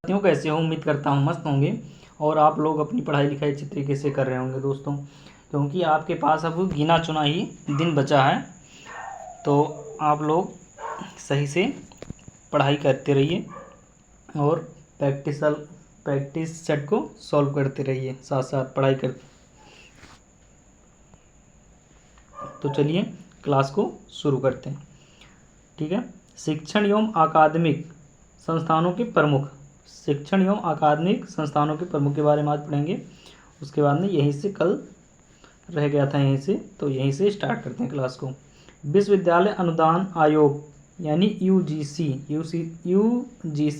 कैसे हो? उम्मीद करता हूँ मस्त होंगे और आप लोग अपनी पढ़ाई लिखाई अच्छी तरीके से कर रहे होंगे दोस्तों, क्योंकि आपके पास अब गिना चुना ही दिन बचा है। तो आप लोग सही से पढ़ाई करते रहिए और प्रैक्टिस सेट को सॉल्व करते रहिए, साथ साथ पढ़ाई कर। तो चलिए क्लास को शुरू करते हैं। ठीक है, शिक्षण एवं अकादमिक संस्थानों के प्रमुख, शिक्षण एवं अकादमिक संस्थानों के प्रमुख के बारे में आज पढ़ेंगे। उसके बाद में यहीं से कल रह गया था, यहीं से तो यहीं से स्टार्ट करते हैं क्लास को। विश्वविद्यालय अनुदान आयोग यानी यूजीसी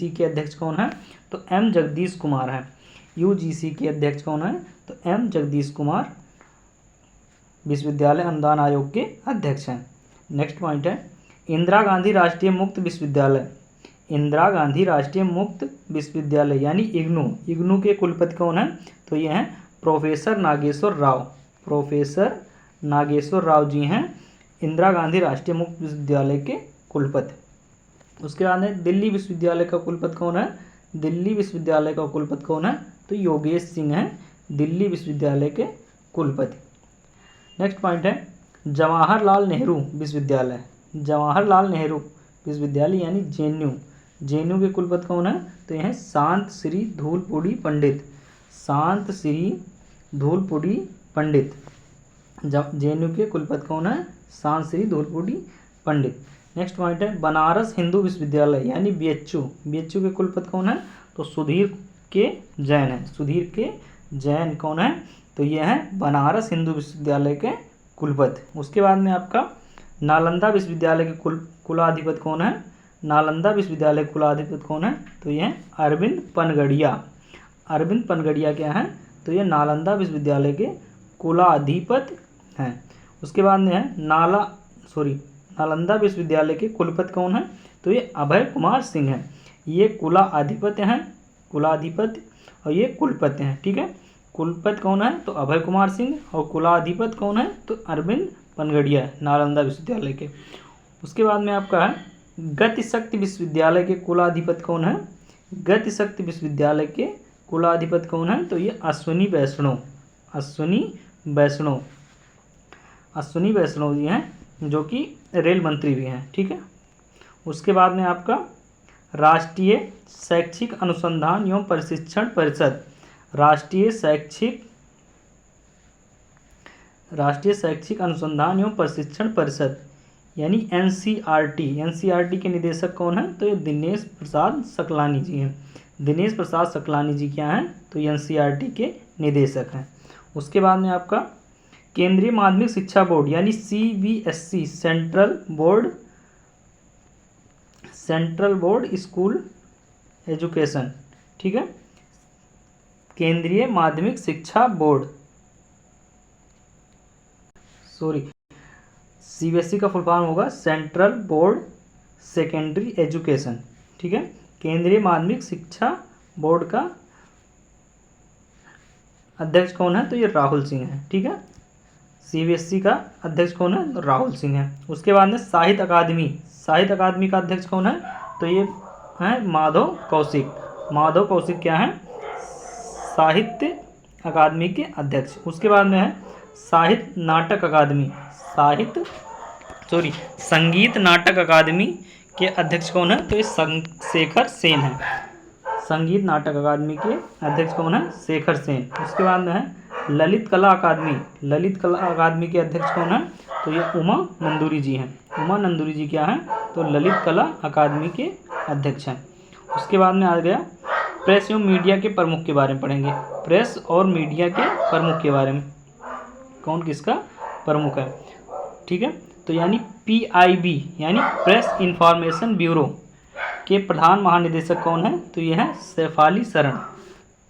के अध्यक्ष कौन है? तो एम जगदीश कुमार हैं। यूजीसी के अध्यक्ष कौन है? तो एम जगदीश कुमार विश्वविद्यालय अनुदान आयोग के अध्यक्ष हैं। नेक्स्ट पॉइंट है इंदिरा गांधी राष्ट्रीय मुक्त विश्वविद्यालय। इंदिरा गांधी राष्ट्रीय मुक्त विश्वविद्यालय यानी इग्नू के कुलपति कौन है? तो ये हैं प्रोफेसर नागेश्वर राव। प्रोफेसर नागेश्वर राव जी हैं इंदिरा गांधी राष्ट्रीय मुक्त विश्वविद्यालय के कुलपति। उसके बाद में दिल्ली विश्वविद्यालय का कुलपति कौन है? दिल्ली विश्वविद्यालय का कुलपति कौन है? तो योगेश सिंह हैं दिल्ली विश्वविद्यालय के कुलपति। नेक्स्ट पॉइंट है जवाहरलाल नेहरू विश्वविद्यालय। जवाहरलाल नेहरू विश्वविद्यालय यानी जेएनयू के कुलपति कौन है? तो यह शांत श्री धूलपुरी पंडित। शांत श्री धूलपुरी पंडित जेएनयू के कुलपति कौन है? शांत श्री धूलपुरी पंडित। नेक्स्ट पॉइंट है बनारस हिंदू विश्वविद्यालय यानी बीएचयू के कुलपति कौन है? तो सुधीर के जैन है। सुधीर के जैन कौन है? तो ये है बनारस हिंदू विश्वविद्यालय के कुलपति। उसके बाद में आपका नालंदा विश्वविद्यालय के कुलाधिपति कौन है? नालंदा विश्वविद्यालय कुलाधिपति कौन है? तो ये अरविंद पनगड़िया। अरविंद पनगड़िया क्या है? तो ये नालंदा विश्वविद्यालय के कुलाधिपति हैं। उसके बाद में है नालंदा विश्वविद्यालय के कुलपति कौन है? तो ये अभय कुमार सिंह हैं। ये कुलाधिपति हैं, कुलाधिपति, और ये कुलपति हैं। ठीक है, कुलपति कौन है? तो अभय कुमार सिंह, और कुलाधिपति कौन है? तो अरविंद पनगड़िया नालंदा विश्वविद्यालय के। उसके बाद में आपका है गतिशक्ति विश्वविद्यालय के कुलाधिपति कौन है? गतिशक्ति विश्वविद्यालय के कुलाधिपति कौन है? तो ये अश्विनी वैष्णव। अश्विनी वैष्णव जी हैं, जो कि रेल मंत्री भी हैं। ठीक है, उसके बाद में आपका राष्ट्रीय शैक्षिक अनुसंधान एवं प्रशिक्षण परिषद। राष्ट्रीय शैक्षिक अनुसंधान एवं प्रशिक्षण परिषद यानी एनसीईआरटी के निदेशक कौन है? तो ये दिनेश प्रसाद सकलानी जी हैं। दिनेश प्रसाद सकलानी जी क्या हैं? तो एनसीईआरटी के निदेशक हैं। उसके बाद में आपका केंद्रीय माध्यमिक शिक्षा बोर्ड यानी CBSE central board school education. ठीक है, केंद्रीय माध्यमिक शिक्षा बोर्ड, सीबीएसई का फुल फॉर्म होगा सेंट्रल बोर्ड सेकेंडरी एजुकेशन। ठीक है, केंद्रीय माध्यमिक शिक्षा बोर्ड का अध्यक्ष कौन है? तो ये राहुल सिंह है। ठीक है, सीबीएसई का अध्यक्ष कौन है? तो राहुल सिंह है। उसके बाद में साहित्य अकादमी का अध्यक्ष कौन है? तो ये है माधव कौशिक क्या है? साहित्य अकादमी के अध्यक्ष। उसके बाद में है संगीत नाटक अकादमी के अध्यक्ष कौन है? तो ये शेखर सेन है। संगीत नाटक अकादमी के अध्यक्ष कौन है? शेखर सेन। उसके बाद में है ललित कला अकादमी के अध्यक्ष कौन है? तो ये उमा नंदूरी जी हैं। उमा नंदूरी जी क्या हैं? तो ललित कला अकादमी के अध्यक्ष हैं। उसके बाद में आ गया प्रेस एवं मीडिया के प्रमुख के बारे में पढ़ेंगे। प्रेस और मीडिया के प्रमुख के बारे में कौन किसका प्रमुख है? ठीक है, तो यानी पीआईबी यानी प्रेस इंफॉर्मेशन ब्यूरो के प्रधान महानिदेशक कौन है? तो यह है शेफाली शरण।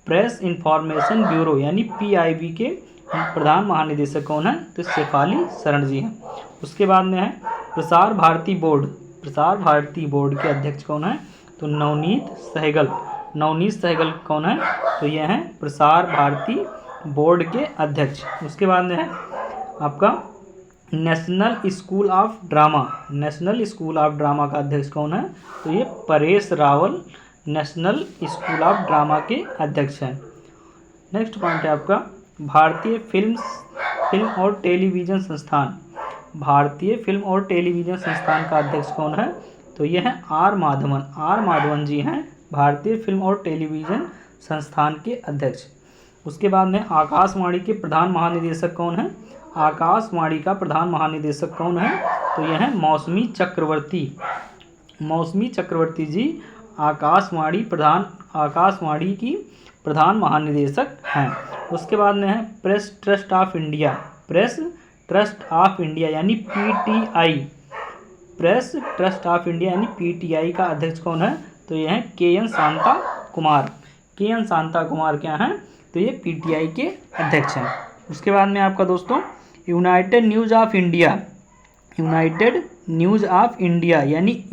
प्रेस इंफॉर्मेशन ब्यूरो यानी पीआईबी के प्रधान महानिदेशक कौन है? तो शेफाली शरण जी हैं। उसके बाद में है प्रसार भारती बोर्ड के अध्यक्ष कौन है? तो नवनीत सहगल कौन है? तो ये हैं प्रसार भारती बोर्ड के अध्यक्ष। उसके बाद में है आपका नेशनल स्कूल ऑफ ड्रामा का अध्यक्ष कौन है? तो ये Paresh Rawal national school of drama के अध्यक्ष हैं। नेक्स्ट पॉइंट है आपका भारतीय फिल्म और टेलीविज़न संस्थान। भारतीय फिल्म और टेलीविज़न संस्थान का अध्यक्ष कौन है? तो ये है आर माधवन। आर माधवन जी हैं भारतीय फिल्म और टेलीविज़न संस्थान के अध्यक्ष। उसके बाद में आकाशवाणी के प्रधान महानिदेशक कौन है? आकाशवाणी का प्रधान महानिदेशक कौन है? तो यह है मौसमी चक्रवर्ती। मौसमी चक्रवर्ती जी आकाशवाणी की प्रधान महानिदेशक हैं। उसके बाद में है press trust of India. Press trust of India यानी PTI. Press trust of India यानी पीटीआई का अध्यक्ष कौन है? तो यह है के.एन. शांता कुमार। के.एन. शांता कुमार क्या हैं? तो ये पीटीआई के अध्यक्ष हैं। उसके बाद में आपका दोस्तों United news of India. United news of India यानी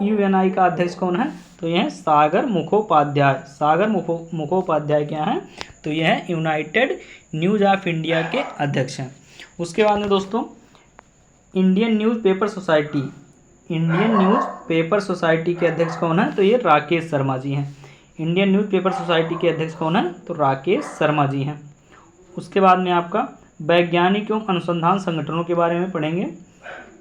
यूएनआई का अध्यक्ष कौन है? तो यह है सागर मुखोपाध्याय। सागर मुखोपाध्याय क्या हैं? तो यह है यूनाइटेड न्यूज़ ऑफ इंडिया के अध्यक्ष हैं। उसके बाद में दोस्तों Indian newspaper society. Indian newspaper society के अध्यक्ष कौन है? तो ये राकेश शर्मा जी हैं। इंडियन न्यूज़पेपर सोसाइटी के अध्यक्ष कौन है? तो राकेश शर्मा जी हैं। उसके बाद में आपका वैज्ञानिक एवं अनुसंधान संगठनों के बारे में पढ़ेंगे,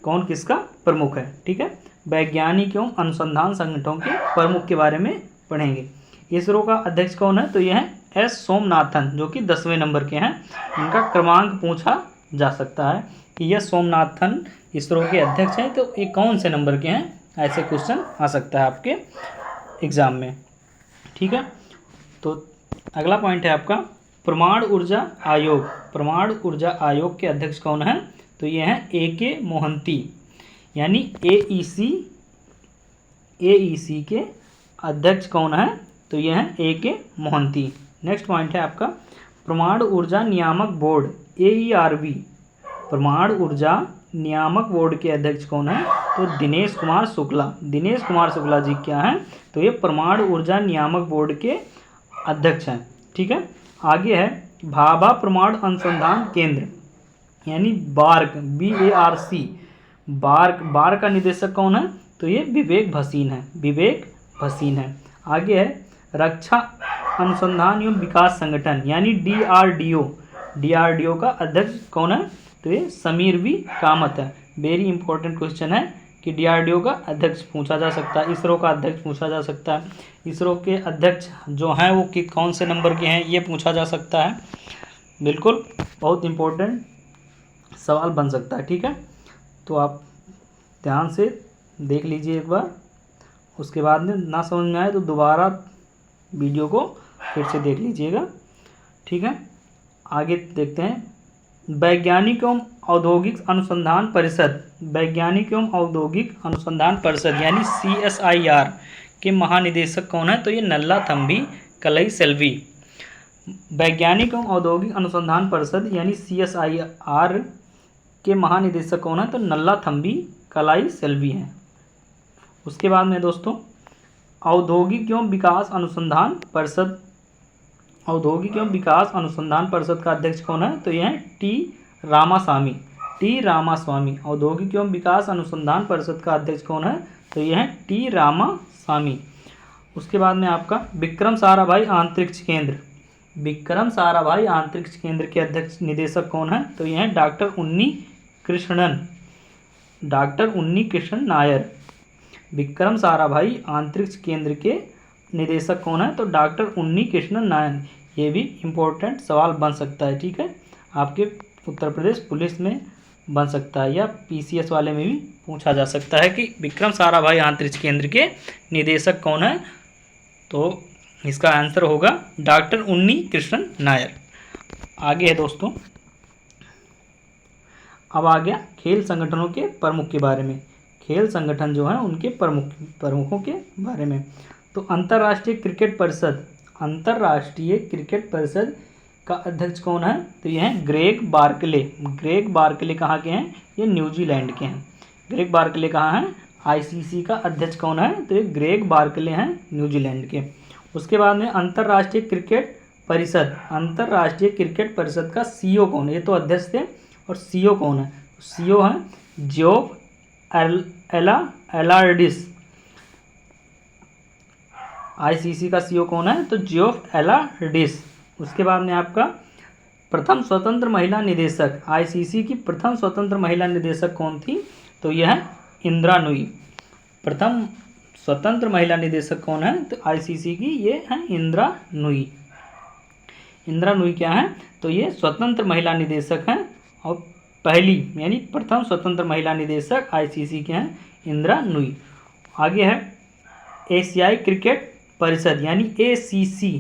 कौन किसका प्रमुख है। ठीक है, वैज्ञानिक एवं अनुसंधान संगठनों के प्रमुख के बारे में पढ़ेंगे। इसरो का अध्यक्ष कौन है? तो यह है एस सोमनाथन, जो कि 10वें नंबर के हैं। इनका क्रमांक पूछा जा सकता है कि यह सोमनाथन इसरो के अध्यक्ष हैं, तो ये कौन से नंबर के हैं, ऐसे क्वेश्चन आ सकता है आपके एग्जाम में। ठीक है, तो अगला पॉइंट है आपका परमाणु ऊर्जा आयोग। परमाणु ऊर्जा आयोग के अध्यक्ष कौन है? तो ये हैं ए.के. मोहंती यानी एईसी के अध्यक्ष कौन है? तो ये हैं ए.के. मोहंती। नेक्स्ट पॉइंट है आपका परमाणु ऊर्जा नियामक बोर्ड AERB। परमाणु ऊर्जा नियामक बोर्ड के अध्यक्ष कौन है? तो दिनेश कुमार शुक्ला। दिनेश कुमार शुक्ला जी क्या हैं? तो ये परमाणु ऊर्जा नियामक बोर्ड के अध्यक्ष हैं। ठीक है, आगे है भाभा परमाणु अनुसंधान केंद्र यानी बार्क BARC। बार्क का निदेशक कौन है? तो ये विवेक भसीन है। विवेक भसीन है। आगे है रक्षा अनुसंधान एवं विकास संगठन यानी DRDO। DRDO का अध्यक्ष कौन है? तो ये समीर बी कामत है। वेरी इंपॉर्टेंट क्वेश्चन है कि DRDO का अध्यक्ष पूछा जा सकता है, इसरो का अध्यक्ष पूछा जा सकता है, इसरो के अध्यक्ष जो हैं वो कि कौन से नंबर के हैं ये पूछा जा सकता है। बिल्कुल बहुत इंपॉर्टेंट सवाल बन सकता है। ठीक है, तो आप ध्यान से देख लीजिए एक बार, उसके बाद में ना समझ में आए तो दोबारा वीडियो को फिर से देख लीजिएगा। ठीक है, आगे देखते हैं वैज्ञानिक एवं औद्योगिक अनुसंधान परिषद। वैज्ञानिक एवं औद्योगिक अनुसंधान परिषद यानी CSIR के महानिदेशक कौन है? तो ये नल्ला थम्बी कलई सेल्वी। वैज्ञानिक एवं औद्योगिक अनुसंधान परिषद यानी CSIR के महानिदेशक कौन है? तो नल्ला थम्बी कलाई सेल्वी हैं। उसके बाद में दोस्तों औद्योगिक एवं विकास अनुसंधान परिषद। औद्योगिक एवं विकास अनुसंधान परिषद का अध्यक्ष कौन है? तो यह है T. रामास्वामी। औद्योगिक एवं विकास अनुसंधान परिषद का अध्यक्ष कौन है? तो यह है T. रामास्वामी। उसके बाद में आपका विक्रम साराभाई अंतरिक्ष केंद्र। विक्रम साराभाई अंतरिक्ष केंद्र के अध्यक्ष निदेशक कौन है? तो यह है डॉक्टर उन्नी कृष्णन नायर। विक्रम साराभाई अंतरिक्ष केंद्र के निदेशक कौन है? तो डॉक्टर उन्नी कृष्णन नायर। ये भी इम्पोर्टेंट सवाल बन सकता है। ठीक है, आपके उत्तर प्रदेश पुलिस में बन सकता है या PCS वाले में भी पूछा जा सकता है कि विक्रम साराभाई अंतरिक्ष केंद्र के निदेशक कौन है? तो इसका आंसर होगा डॉक्टर उन्नी कृष्णन नायर। आगे है दोस्तों, अब आ गया खेल संगठनों के प्रमुख के बारे में। खेल संगठन जो हैं उनके प्रमुखों के बारे में। तो अंतर्राष्ट्रीय क्रिकेट परिषद का अध्यक्ष कौन है? तो यह है ग्रेग बार्कले। ग्रेग बार्कले कहाँ के हैं? ये न्यूजीलैंड के हैं। ग्रेग बार्कले कहाँ हैं? ICC का अध्यक्ष कौन है? तो ये ग्रेग बार्कले हैं न्यूजीलैंड के। उसके बाद में अंतर्राष्ट्रीय क्रिकेट परिषद का CEO कौन है? ये तो अध्यक्ष थे, और CEO कौन है? CEO हैं जोफ एलार्डिस। आईसीसी का सीईओ कौन है? तो जियोफ एलार्डिस। उसके बाद में आपका प्रथम स्वतंत्र महिला निदेशक, आईसीसी की प्रथम स्वतंत्र महिला निदेशक कौन थी? तो यह है इंदिरा नूई। प्रथम स्वतंत्र महिला निदेशक कौन है? तो आईसीसी की ये है इंदिरा नूई। इंदिरा नूई क्या है? तो ये स्वतंत्र महिला निदेशक हैं और पहली यानी प्रथम स्वतंत्र महिला निदेशक आईसीसी के हैं इंदिरा नूई। आगे है एशियाई क्रिकेट परिषद यानी एसीसी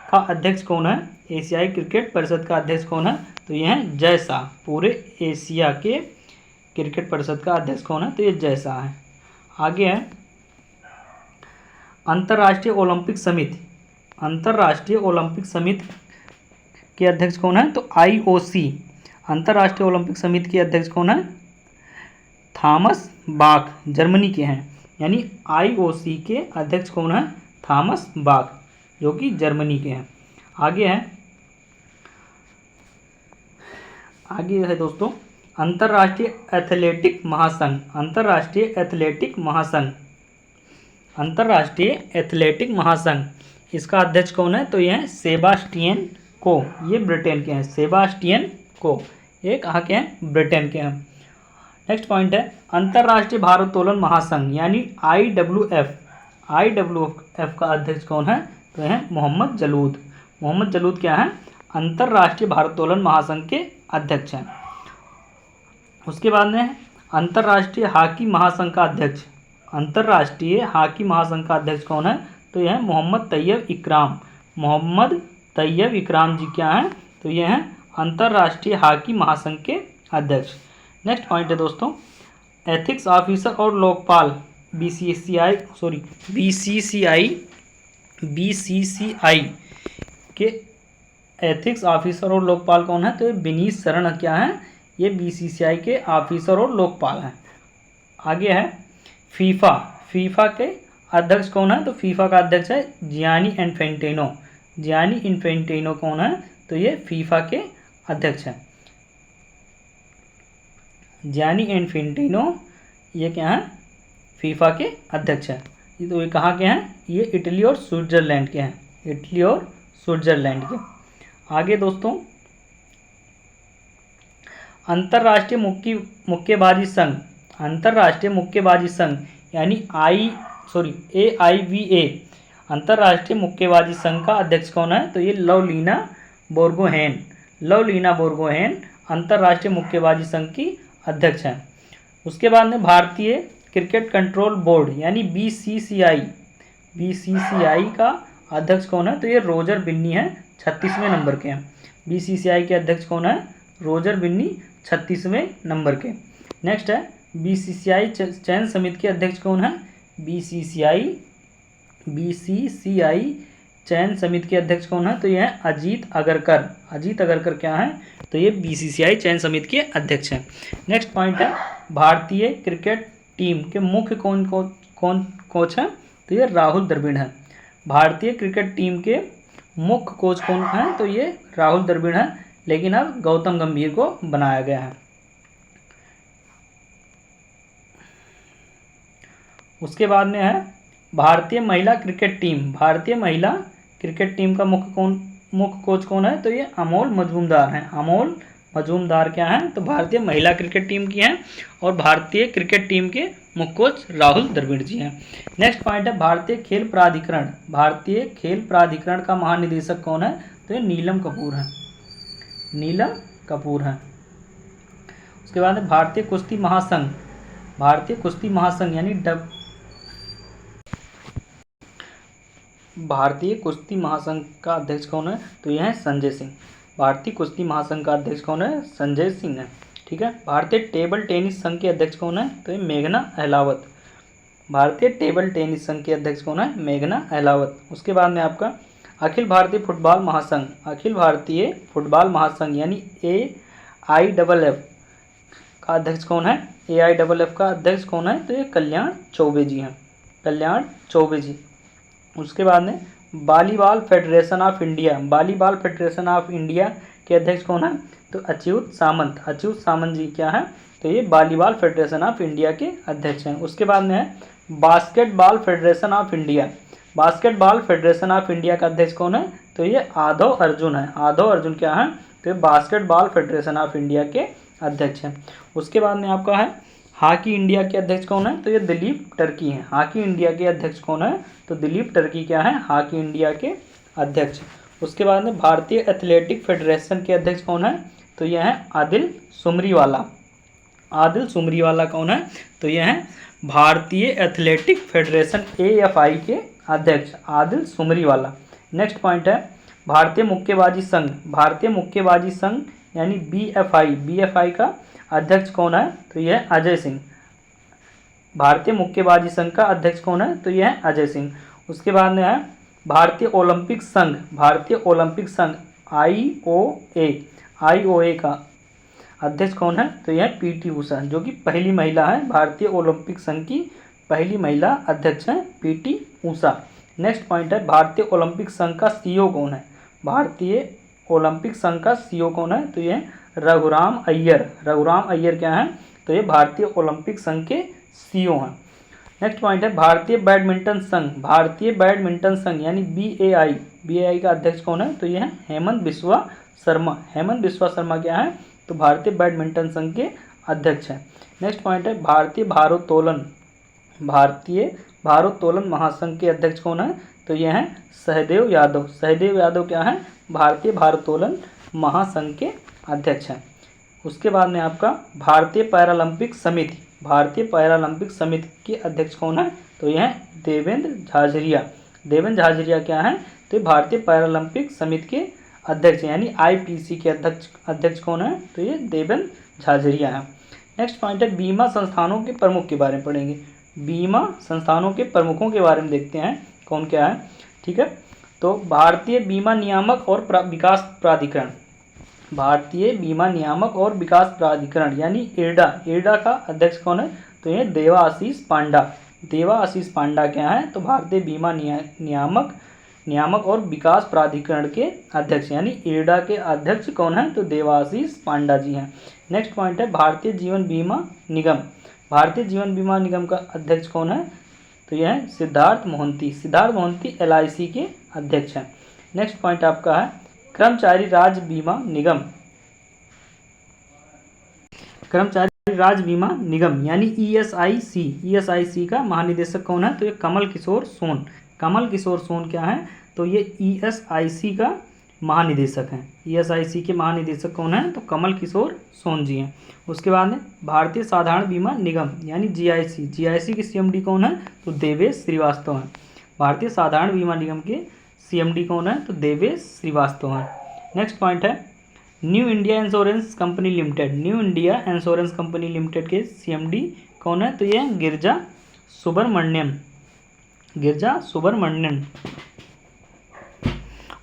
का अध्यक्ष कौन है? एशियाई क्रिकेट परिषद का अध्यक्ष कौन है? तो यह है जय शाह। पूरे एशिया के क्रिकेट परिषद का अध्यक्ष कौन है? तो ये जय शाह है। आगे है अंतर्राष्ट्रीय ओलंपिक समिति। अंतर्राष्ट्रीय ओलंपिक समिति के अध्यक्ष कौन है? तो आईओसी। अंतर्राष्ट्रीय ओलंपिक समिति के अध्यक्ष कौन है? थॉमस बाख, जर्मनी के हैं। यानी आईओसी के अध्यक्ष कौन है? थॉमस बाख, जो कि जर्मनी के हैं। आगे है दोस्तों अंतर्राष्ट्रीय एथलेटिक महासंघ। अंतर्राष्ट्रीय एथलेटिक महासंघ, अंतर्राष्ट्रीय एथलेटिक महासंघ, इसका अध्यक्ष कौन है? तो यह है सेबास्टियन को। ये ब्रिटेन के हैं, सेबास्टियन को, ये कहाँ के हैं? ब्रिटेन के हैं। नेक्स्ट पॉइंट है अंतर्राष्ट्रीय भारोत्तोलन महासंघ यानी आईडब्ल्यूएफ। आईडब्ल्यूएफ का अध्यक्ष कौन है? तो यह है मोहम्मद जलूद। मोहम्मद जलूद क्या है? अंतर्राष्ट्रीय भारोत्तोलन महासंघ के अध्यक्ष हैं। उसके बाद में अंतर्राष्ट्रीय हॉकी महासंघ का अध्यक्ष, अंतर्राष्ट्रीय हॉकी महासंघ का अध्यक्ष कौन है? तो यह है मोहम्मद तैयब इकराम। मोहम्मद तैयब इकराम जी क्या हैं? तो ये हैं अंतर्राष्ट्रीय हॉकी महासंघ के अध्यक्ष। नेक्स्ट पॉइंट है दोस्तों एथिक्स ऑफिसर और लोकपाल बीसीसीआई के एथिक्स ऑफिसर और लोकपाल कौन है? तो ये विनीत शरण क्या है? ये बीसीसीआई के ऑफिसर और लोकपाल हैं। आगे है फीफा। फीफा के अध्यक्ष कौन है? तो फीफा का अध्यक्ष है जियानी इन्फेंटिनो। जियानी इन्फेंटिनो कौन है? तो ये फीफा के अध्यक्ष हैं। जियानी इन्फेंटिनो ये क्या है? फीफा के अध्यक्ष हैं। तो ये कहाँ के हैं? ये इटली और स्विट्जरलैंड के हैं, इटली और स्विट्जरलैंड के। आगे दोस्तों अंतर्राष्ट्रीय मुक्केबाजी संघ। अंतर्राष्ट्रीय मुक्केबाजी संघ यानी AIVA अंतर्राष्ट्रीय मुक्केबाजी संघ का अध्यक्ष कौन है? तो ये लवलीना बोर्गोहेन। लवलीना बोर्गोहेन अंतर्राष्ट्रीय मुक्केबाजी संघ की अध्यक्ष हैं। उसके बाद में भारतीय क्रिकेट कंट्रोल बोर्ड यानी BCCI का अध्यक्ष कौन है? तो ये रोजर बिन्नी है, 36वें नंबर के हैं। BCCI के अध्यक्ष कौन है? रोजर बिन्नी, 36वें नंबर के। नेक्स्ट है BCCI चयन समिति के अध्यक्ष कौन है? BCCI चयन समिति के अध्यक्ष कौन है? तो ये है अजीत अगरकर। अजीत अगरकर क्या है? तो ये BCCI चयन समिति के अध्यक्ष हैं। नेक्स्ट पॉइंट है भारतीय क्रिकेट टीम के मुख्य कौन कोच हैं? तो ये राहुल द्रविड़ हैं। भारतीय क्रिकेट टीम के मुख्य कोच कौन हैं? तो ये राहुल द्रविड़ हैं, लेकिन अब गौतम गंभीर को बनाया गया है। उसके बाद में है भारतीय महिला क्रिकेट टीम। भारतीय महिला क्रिकेट टीम का मुख्य कोच कौन है? तो ये अमोल मजूमदार हैं। अमोल मजूमदार क्या हैं? तो भारतीय महिला क्रिकेट टीम की हैं और भारतीय क्रिकेट टीम के मुख्य कोच राहुल द्रविड़ जी हैं। नेक्स्ट पॉइंट है भारतीय खेल प्राधिकरण। भारतीय खेल प्राधिकरण का महानिदेशक कौन है? तो ये नीलम कपूर हैं। नीलम कपूर हैं। उसके बाद भारतीय कुश्ती महासंघ। भारतीय कुश्ती महासंघ यानी भारतीय कुश्ती महासंघ का अध्यक्ष कौन है? तो यह है संजय सिंह। भारतीय कुश्ती महासंघ का अध्यक्ष कौन है? संजय सिंह है। ठीक है। भारतीय टेबल टेनिस संघ के अध्यक्ष कौन है? तो ये मेघना अहलावत। भारतीय टेबल टेनिस संघ के अध्यक्ष कौन है? मेघना अहलावत। उसके बाद में आपका अखिल भारतीय फुटबॉल महासंघ। अखिल भारतीय फुटबॉल महासंघ यानी AIFF का अध्यक्ष कौन है? AIFF का अध्यक्ष कौन है? तो ये कल्याण चौबे जी हैं। कल्याण चौबे जी। उसके बाद में volleyball federation of India. Volleyball federation of India के अध्यक्ष कौन है? तो अच्युत सामंत। अच्युत सामंत जी क्या है? तो ये वॉलीबॉल फेडरेशन ऑफ इंडिया के अध्यक्ष हैं। उसके बाद में है basketball federation of India. Basketball federation of India का अध्यक्ष कौन है? तो ये आधव अर्जुन है। आधव अर्जुन क्या है? तो ये बास्केटबॉल फेडरेशन ऑफ इंडिया के अध्यक्ष हैं। उसके बाद में आपका है हॉकी इंडिया के अध्यक्ष कौन है? तो ये दिलीप टर्की हैं। हॉकी इंडिया के अध्यक्ष कौन है? तो दिलीप टर्की क्या है? हॉकी इंडिया के अध्यक्ष। उसके बाद में भारतीय एथलेटिक फेडरेशन के अध्यक्ष कौन है? तो यह है आदिल सुमरीवाला। आदिल सुमरीवाला कौन है? तो यह है भारतीय एथलेटिक फेडरेशन AFI के अध्यक्ष आदिल सुमरीवाला। नेक्स्ट पॉइंट है भारतीय मुक्केबाजी संघ। भारतीय मुक्केबाजी संघ यानी BFI का अध्यक्ष कौन है? तो यह अजय सिंह। भारतीय मुक्केबाजी संघ का अध्यक्ष कौन है? तो यह है अजय सिंह। उसके बाद में है भारतीय ओलंपिक संघ। भारतीय ओलंपिक संघ IOA का अध्यक्ष कौन है? तो यह PT ऊषा, जो कि पहली महिला है। भारतीय ओलंपिक संघ की पहली महिला अध्यक्ष है PT ऊषा। नेक्स्ट पॉइंट है भारतीय ओलंपिक संघ का CEO कौन है? भारतीय ओलंपिक संघ का CEO कौन है? तो यह रघुराम अय्यर। रघुराम अय्यर क्या है? तो ये भारतीय ओलंपिक संघ के CEO हैं। नेक्स्ट पॉइंट है भारतीय बैडमिंटन संघ। भारतीय बैडमिंटन संघ यानी BAI का अध्यक्ष कौन है? तो यह है हेमंत बिस्वा शर्मा। हेमंत बिस्वा शर्मा क्या है? तो भारतीय बैडमिंटन संघ के अध्यक्ष हैं। नेक्स्ट पॉइंट है भारतीय भारोत्तोलन। भारतीय भारोत्तोलन महासंघ के अध्यक्ष कौन है? तो यह है सहदेव यादव। सहदेव यादव क्या है? भारतीय भारोत्तोलन महासंघ के अध्यक्ष हैं। उसके बाद में आपका भारतीय पैरालंपिक समिति। भारतीय पैरालंपिक समिति के अध्यक्ष कौन है? तो यह है देवेंद्र झाझरिया। देवेंद्र झाझरिया क्या है? तो भारतीय पैरालंपिक समिति के अध्यक्ष यानी IPC के अध्यक्ष कौन है? तो ये देवेंद्र झाझरिया है। नेक्स्ट पॉइंट है बीमा संस्थानों के प्रमुख के बारे में पढ़ेंगे। बीमा संस्थानों के प्रमुखों के बारे में देखते हैं कौन क्या है। ठीक है, तो भारतीय बीमा नियामक और विकास प्राधिकरण। भारतीय बीमा नियामक और विकास प्राधिकरण यानी IRDA का अध्यक्ष कौन है? तो ये देवाशीष पांडा। देवाशीष पांडा क्या है? तो भारतीय बीमा नियामक और विकास प्राधिकरण के अध्यक्ष यानी IRDA के अध्यक्ष कौन है? तो देवाशीष पांडा जी हैं। नेक्स्ट पॉइंट है भारतीय जीवन बीमा निगम। भारतीय जीवन बीमा निगम का अध्यक्ष कौन है? तो यह है सिद्धार्थ मोहंती। सिद्धार्थ मोहंती LIC के अध्यक्ष हैं। नेक्स्ट पॉइंट आपका है कर्मचारी राज्य बीमा निगम। कर्मचारी राज्य बीमा निगम यानी ESIC का महानिदेशक कौन है? तो ये कमल किशोर सोन। कमल किशोर सोन क्या है? तो ये ESIC का महानिदेशक हैं। ESIC के महानिदेशक कौन है? तो कमल किशोर सोन जी हैं। उसके बाद में भारतीय साधारण बीमा निगम यानी GIC के CMD कौन है? तो देवेश श्रीवास्तव हैं। भारतीय साधारण बीमा निगम के CMD कौन है? तो देवेश श्रीवास्तव हैं। नेक्स्ट पॉइंट है new India insurance company limited. New India insurance company limited के CMD कौन है? तो ये गिरिजा सुब्रमण्यन।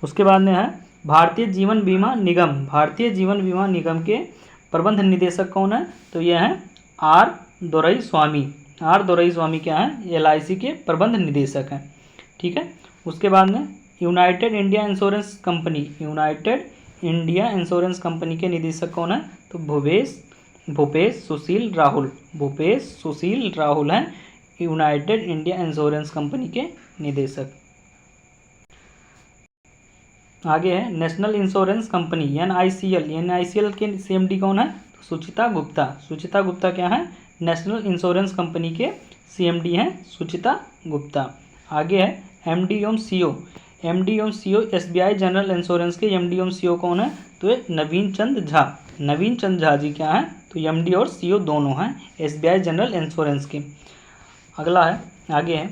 उसके बाद में है भारतीय जीवन बीमा निगम। भारतीय जीवन बीमा निगम के प्रबंध निदेशक कौन है? तो यह है R दोरईस्वामी। R दोरईस्वामी क्या है? LIC के प्रबंध निदेशक हैं। ठीक है, उसके बाद में यूनाइटेड इंडिया इंश्योरेंस कंपनी के निदेशक कौन है? तो भूपेश सुशील राहुल हैं यूनाइटेड इंडिया इंश्योरेंस कंपनी के निदेशक। आगे है नेशनल इंश्योरेंस कंपनी NICL के CMD कौन है? तो सुचिता गुप्ता क्या है? नेशनल इंश्योरेंस कंपनी के CMD हैं सुचिता गुप्ता। आगे है MD एवं CEO SBI जनरल इंश्योरेंस के MD एवं CEO कौन है? तो ये नवीन चंद झा जी क्या है? तो MD और CEO दोनों हैं SBI जनरल इंश्योरेंस के। अगला है आगे है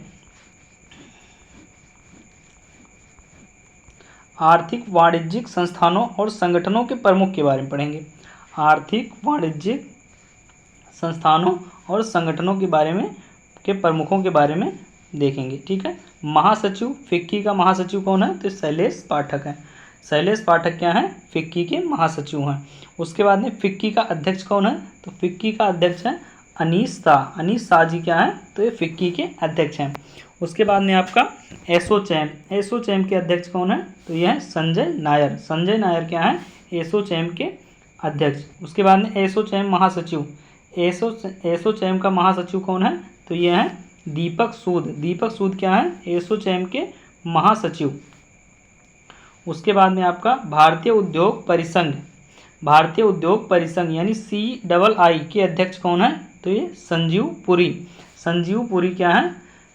आर्थिक वाणिज्यिक संस्थानों और संगठनों के प्रमुख के बारे में पढ़ेंगे। आर्थिक वाणिज्यिक संस्थानों और संगठनों के बारे में के प्रमुखों के बारे में देखेंगे। ठीक है, महासचिव फिक्की का महासचिव कौन है? तो शैलेश पाठक है। शैलेश पाठक क्या है? फिक्की के महासचिव हैं। उसके बाद में फिक्की का अध्यक्ष कौन है? तो फिक्की का अध्यक्ष है अनीस शाह जी क्या है? तो ये फिक्की के अध्यक्ष हैं। उसके बाद में आपका एसोचैम के अध्यक्ष कौन है? तो यह है संजय नायर क्या है? एसोचैम के अध्यक्ष। उसके बाद में एसोचैम का महासचिव कौन है? तो यह है दीपक सूद। दीपक सूद क्या है? एसोचैम के महासचिव। उसके बाद में आपका भारतीय उद्योग परिसंघ। भारतीय उद्योग परिसंघ यानी CII के अध्यक्ष कौन है? तो ये संजीव पुरी। संजीव पुरी क्या है?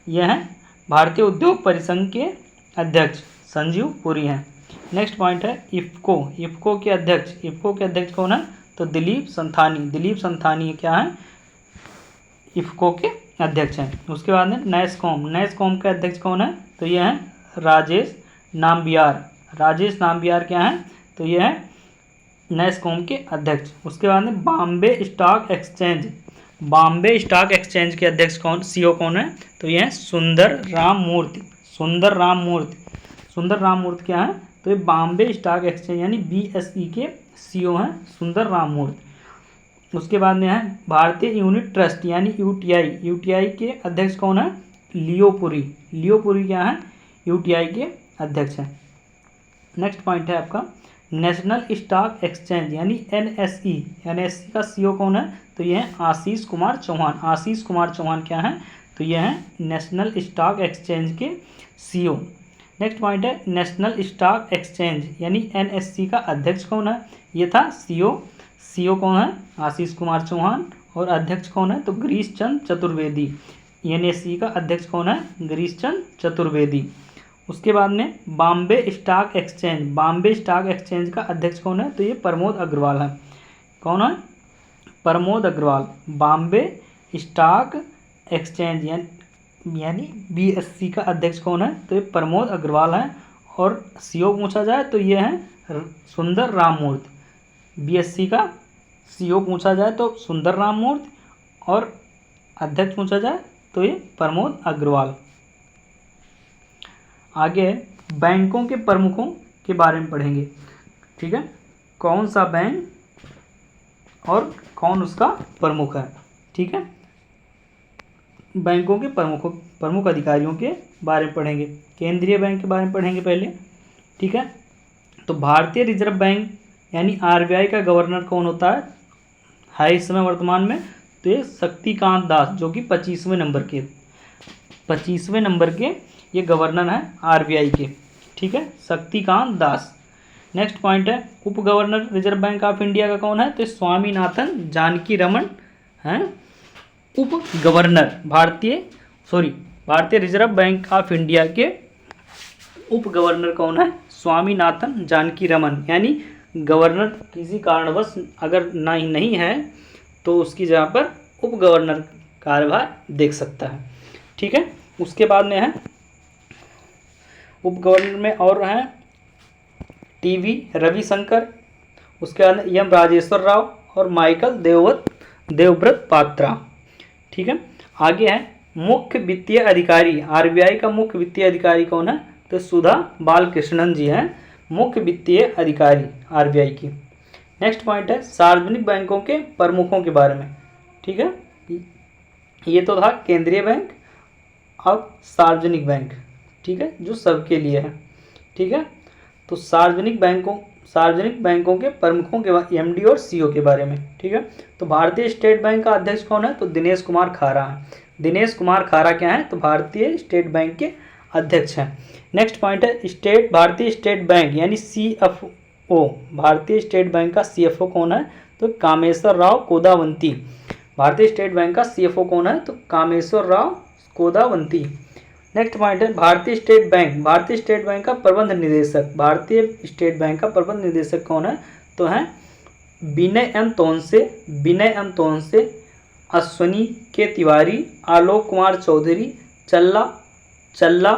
यह है भारतीय उद्योग परिसंघ के अध्यक्ष संजीव पुरी हैं। नेक्स्ट पॉइंट है इफ्को। इफ्को के अध्यक्ष कौन है? तो दिलीप संथानी। दिलीप संथानी क्या है? इफ्को के अध्यक्ष हैं। उसके बाद में नैसकॉम। नैसकॉम के अध्यक्ष कौन है? तो ये है राजेश नाम्बियार। राजेश नाम्बियार क्या है? तो ये है नैसकॉम के अध्यक्ष। उसके बाद में Bombay stock exchange. Bombay stock exchange के अध्यक्ष कौन, CEO कौन है? तो ये है सुंदर राम मूर्ति। सुंदर राम मूर्ति। सुंदर राम मूर्ति क्या है? तो ये बॉम्बे स्टॉक एक्सचेंज यानी BSE के CEO हैं सुंदर राम मूर्ति। उसके बाद में है भारतीय यूनिट ट्रस्ट यानी UTI। UTI के अध्यक्ष कौन है? लियो पुरी। लियो पुरी क्या है? UTI के अध्यक्ष हैं। नेक्स्ट पॉइंट है आपका नेशनल स्टॉक एक्सचेंज यानी NSE। NSE का CEO कौन है? तो ये है आशीष कुमार चौहान। आशीष कुमार चौहान क्या है? तो ये है नेशनल स्टॉक एक्सचेंज के CEO। नेक्स्ट पॉइंट है नेशनल स्टॉक एक्सचेंज यानी NSE का अध्यक्ष कौन है? ये था CEO। CEO कौन है? आशीष कुमार चौहान। और अध्यक्ष कौन है? तो गिरीश चंद्र चतुर्वेदी। NSE का अध्यक्ष कौन है? गिरीश चंद्र चतुर्वेदी। उसके बाद में Bombay stock exchange. Bombay stock exchange का अध्यक्ष कौन है? तो ये प्रमोद अग्रवाल है। कौन है? प्रमोद अग्रवाल। बॉम्बे स्टॉक एक्सचेंज यानी BSE का अध्यक्ष कौन है? तो ये प्रमोद अग्रवाल है। और CEO पूछा जाए तो ये है सुंदर राम मूर्ति। BSE का CEO पूछा जाए तो सुंदर राम मूर्ति और अध्यक्ष पूछा जाए तो ये प्रमोद अग्रवाल। आगे बैंकों के प्रमुखों के बारे में पढ़ेंगे। ठीक है, कौन सा बैंक और कौन उसका प्रमुख है। ठीक है, बैंकों के प्रमुख अधिकारियों के बारे में पढ़ेंगे। केंद्रीय बैंक के बारे में पढ़ेंगे पहले। ठीक है, तो भारतीय रिजर्व बैंक यानी RBI का गवर्नर कौन होता है इस समय वर्तमान में? तो ये शक्तिकांत दास, जो कि 25वें नंबर के ये गवर्नर हैं RBI के। ठीक है, शक्तिकांत दास। नेक्स्ट पॉइंट है उप governor reserve bank of India का कौन है? तो स्वामीनाथन जानकी रमन हैं उप गवर्नर भारतीय रिजर्व बैंक ऑफ इंडिया के उप गवर्नर कौन है? स्वामीनाथन जानकी रमन। यानी गवर्नर किसी कारणवश अगर नहीं है तो उसकी जगह पर उप गवर्नर कार्यभार देख सकता है। ठीक है, उसके बाद में है उप गवर्नर में और हैं TV रविशंकर। उसके बाद M राजेश्वर राव और माइकल देवव्रत पात्रा। ठीक है, आगे है मुख्य वित्तीय अधिकारी। RBI का मुख्य वित्तीय अधिकारी कौन है? तो सुधा बालकृष्णन जी हैं मुख्य वित्तीय अधिकारी RBI की। नेक्स्ट पॉइंट है सार्वजनिक बैंकों के प्रमुखों के बारे में। ठीक है, ये तो था केंद्रीय बैंक। अब सार्वजनिक बैंक, ठीक है, जो सबके लिए है। ठीक है, तो सार्वजनिक बैंकों के प्रमुखों के MD और CEO के बारे में। ठीक है, तो भारतीय स्टेट बैंक का अध्यक्ष कौन है? तो दिनेश कुमार खारा है। दिनेश कुमार खारा क्या है? तो भारतीय स्टेट बैंक के अध्यक्ष हैं। नेक्स्ट पॉइंट है भारतीय स्टेट बैंक यानी CFO। भारतीय स्टेट बैंक का CFO कौन है? तो कामेश्वर राव कोदावंती। भारतीय स्टेट बैंक का CFO कौन है? तो कामेश्वर राव कोदावंती। नेक्स्ट पॉइंट है भारतीय स्टेट बैंक का प्रबंध निदेशक। भारतीय स्टेट बैंक का प्रबंध निदेशक कौन है? तो है विनय एम तोनसे, अश्वनी के तिवारी, आलोक कुमार चौधरी, चल्ला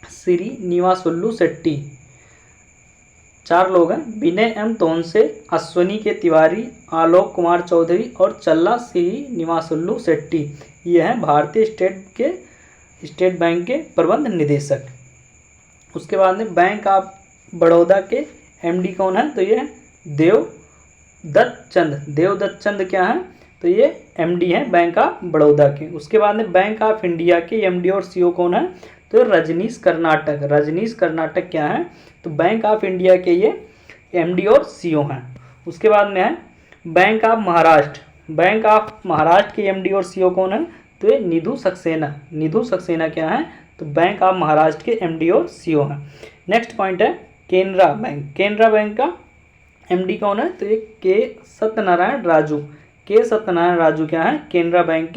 श्रीनिवासुल्लू शेट्टी। 4 लोग हैं, विनय एम तोनसे, अश्वनी के तिवारी, आलोक कुमार चौधरी और चल्ला श्रीनिवासुल्लू शेट्टी। ये हैं भारतीय स्टेट बैंक के प्रबंध निदेशक। उसके बाद में बैंक ऑफ बड़ौदा के MD कौन है? तो ये देवदत्त चंद क्या है? तो ये MD है बैंक ऑफ बड़ौदा के। उसके बाद में बैंक ऑफ इंडिया के MD और CEO कौन है? तो रजनीश कर्नाटक क्या है? तो बैंक ऑफ इंडिया के ये MD और CEO हैं। उसके बाद में है बैंक ऑफ महाराष्ट्र के MD और CEO कौन है? तो ये निधु सक्सेना, निधु सक्सेना क्या है, तो बैंक ऑफ महाराष्ट्र के एमडी और सीईओ हैं। नेक्स्ट पॉइंट है केनरा बैंक, केनरा बैंक का एमडी कौन है, तो ये के सत्यनारायण राजू, के सत्यनारायण राजू क्या है, केनरा बैंक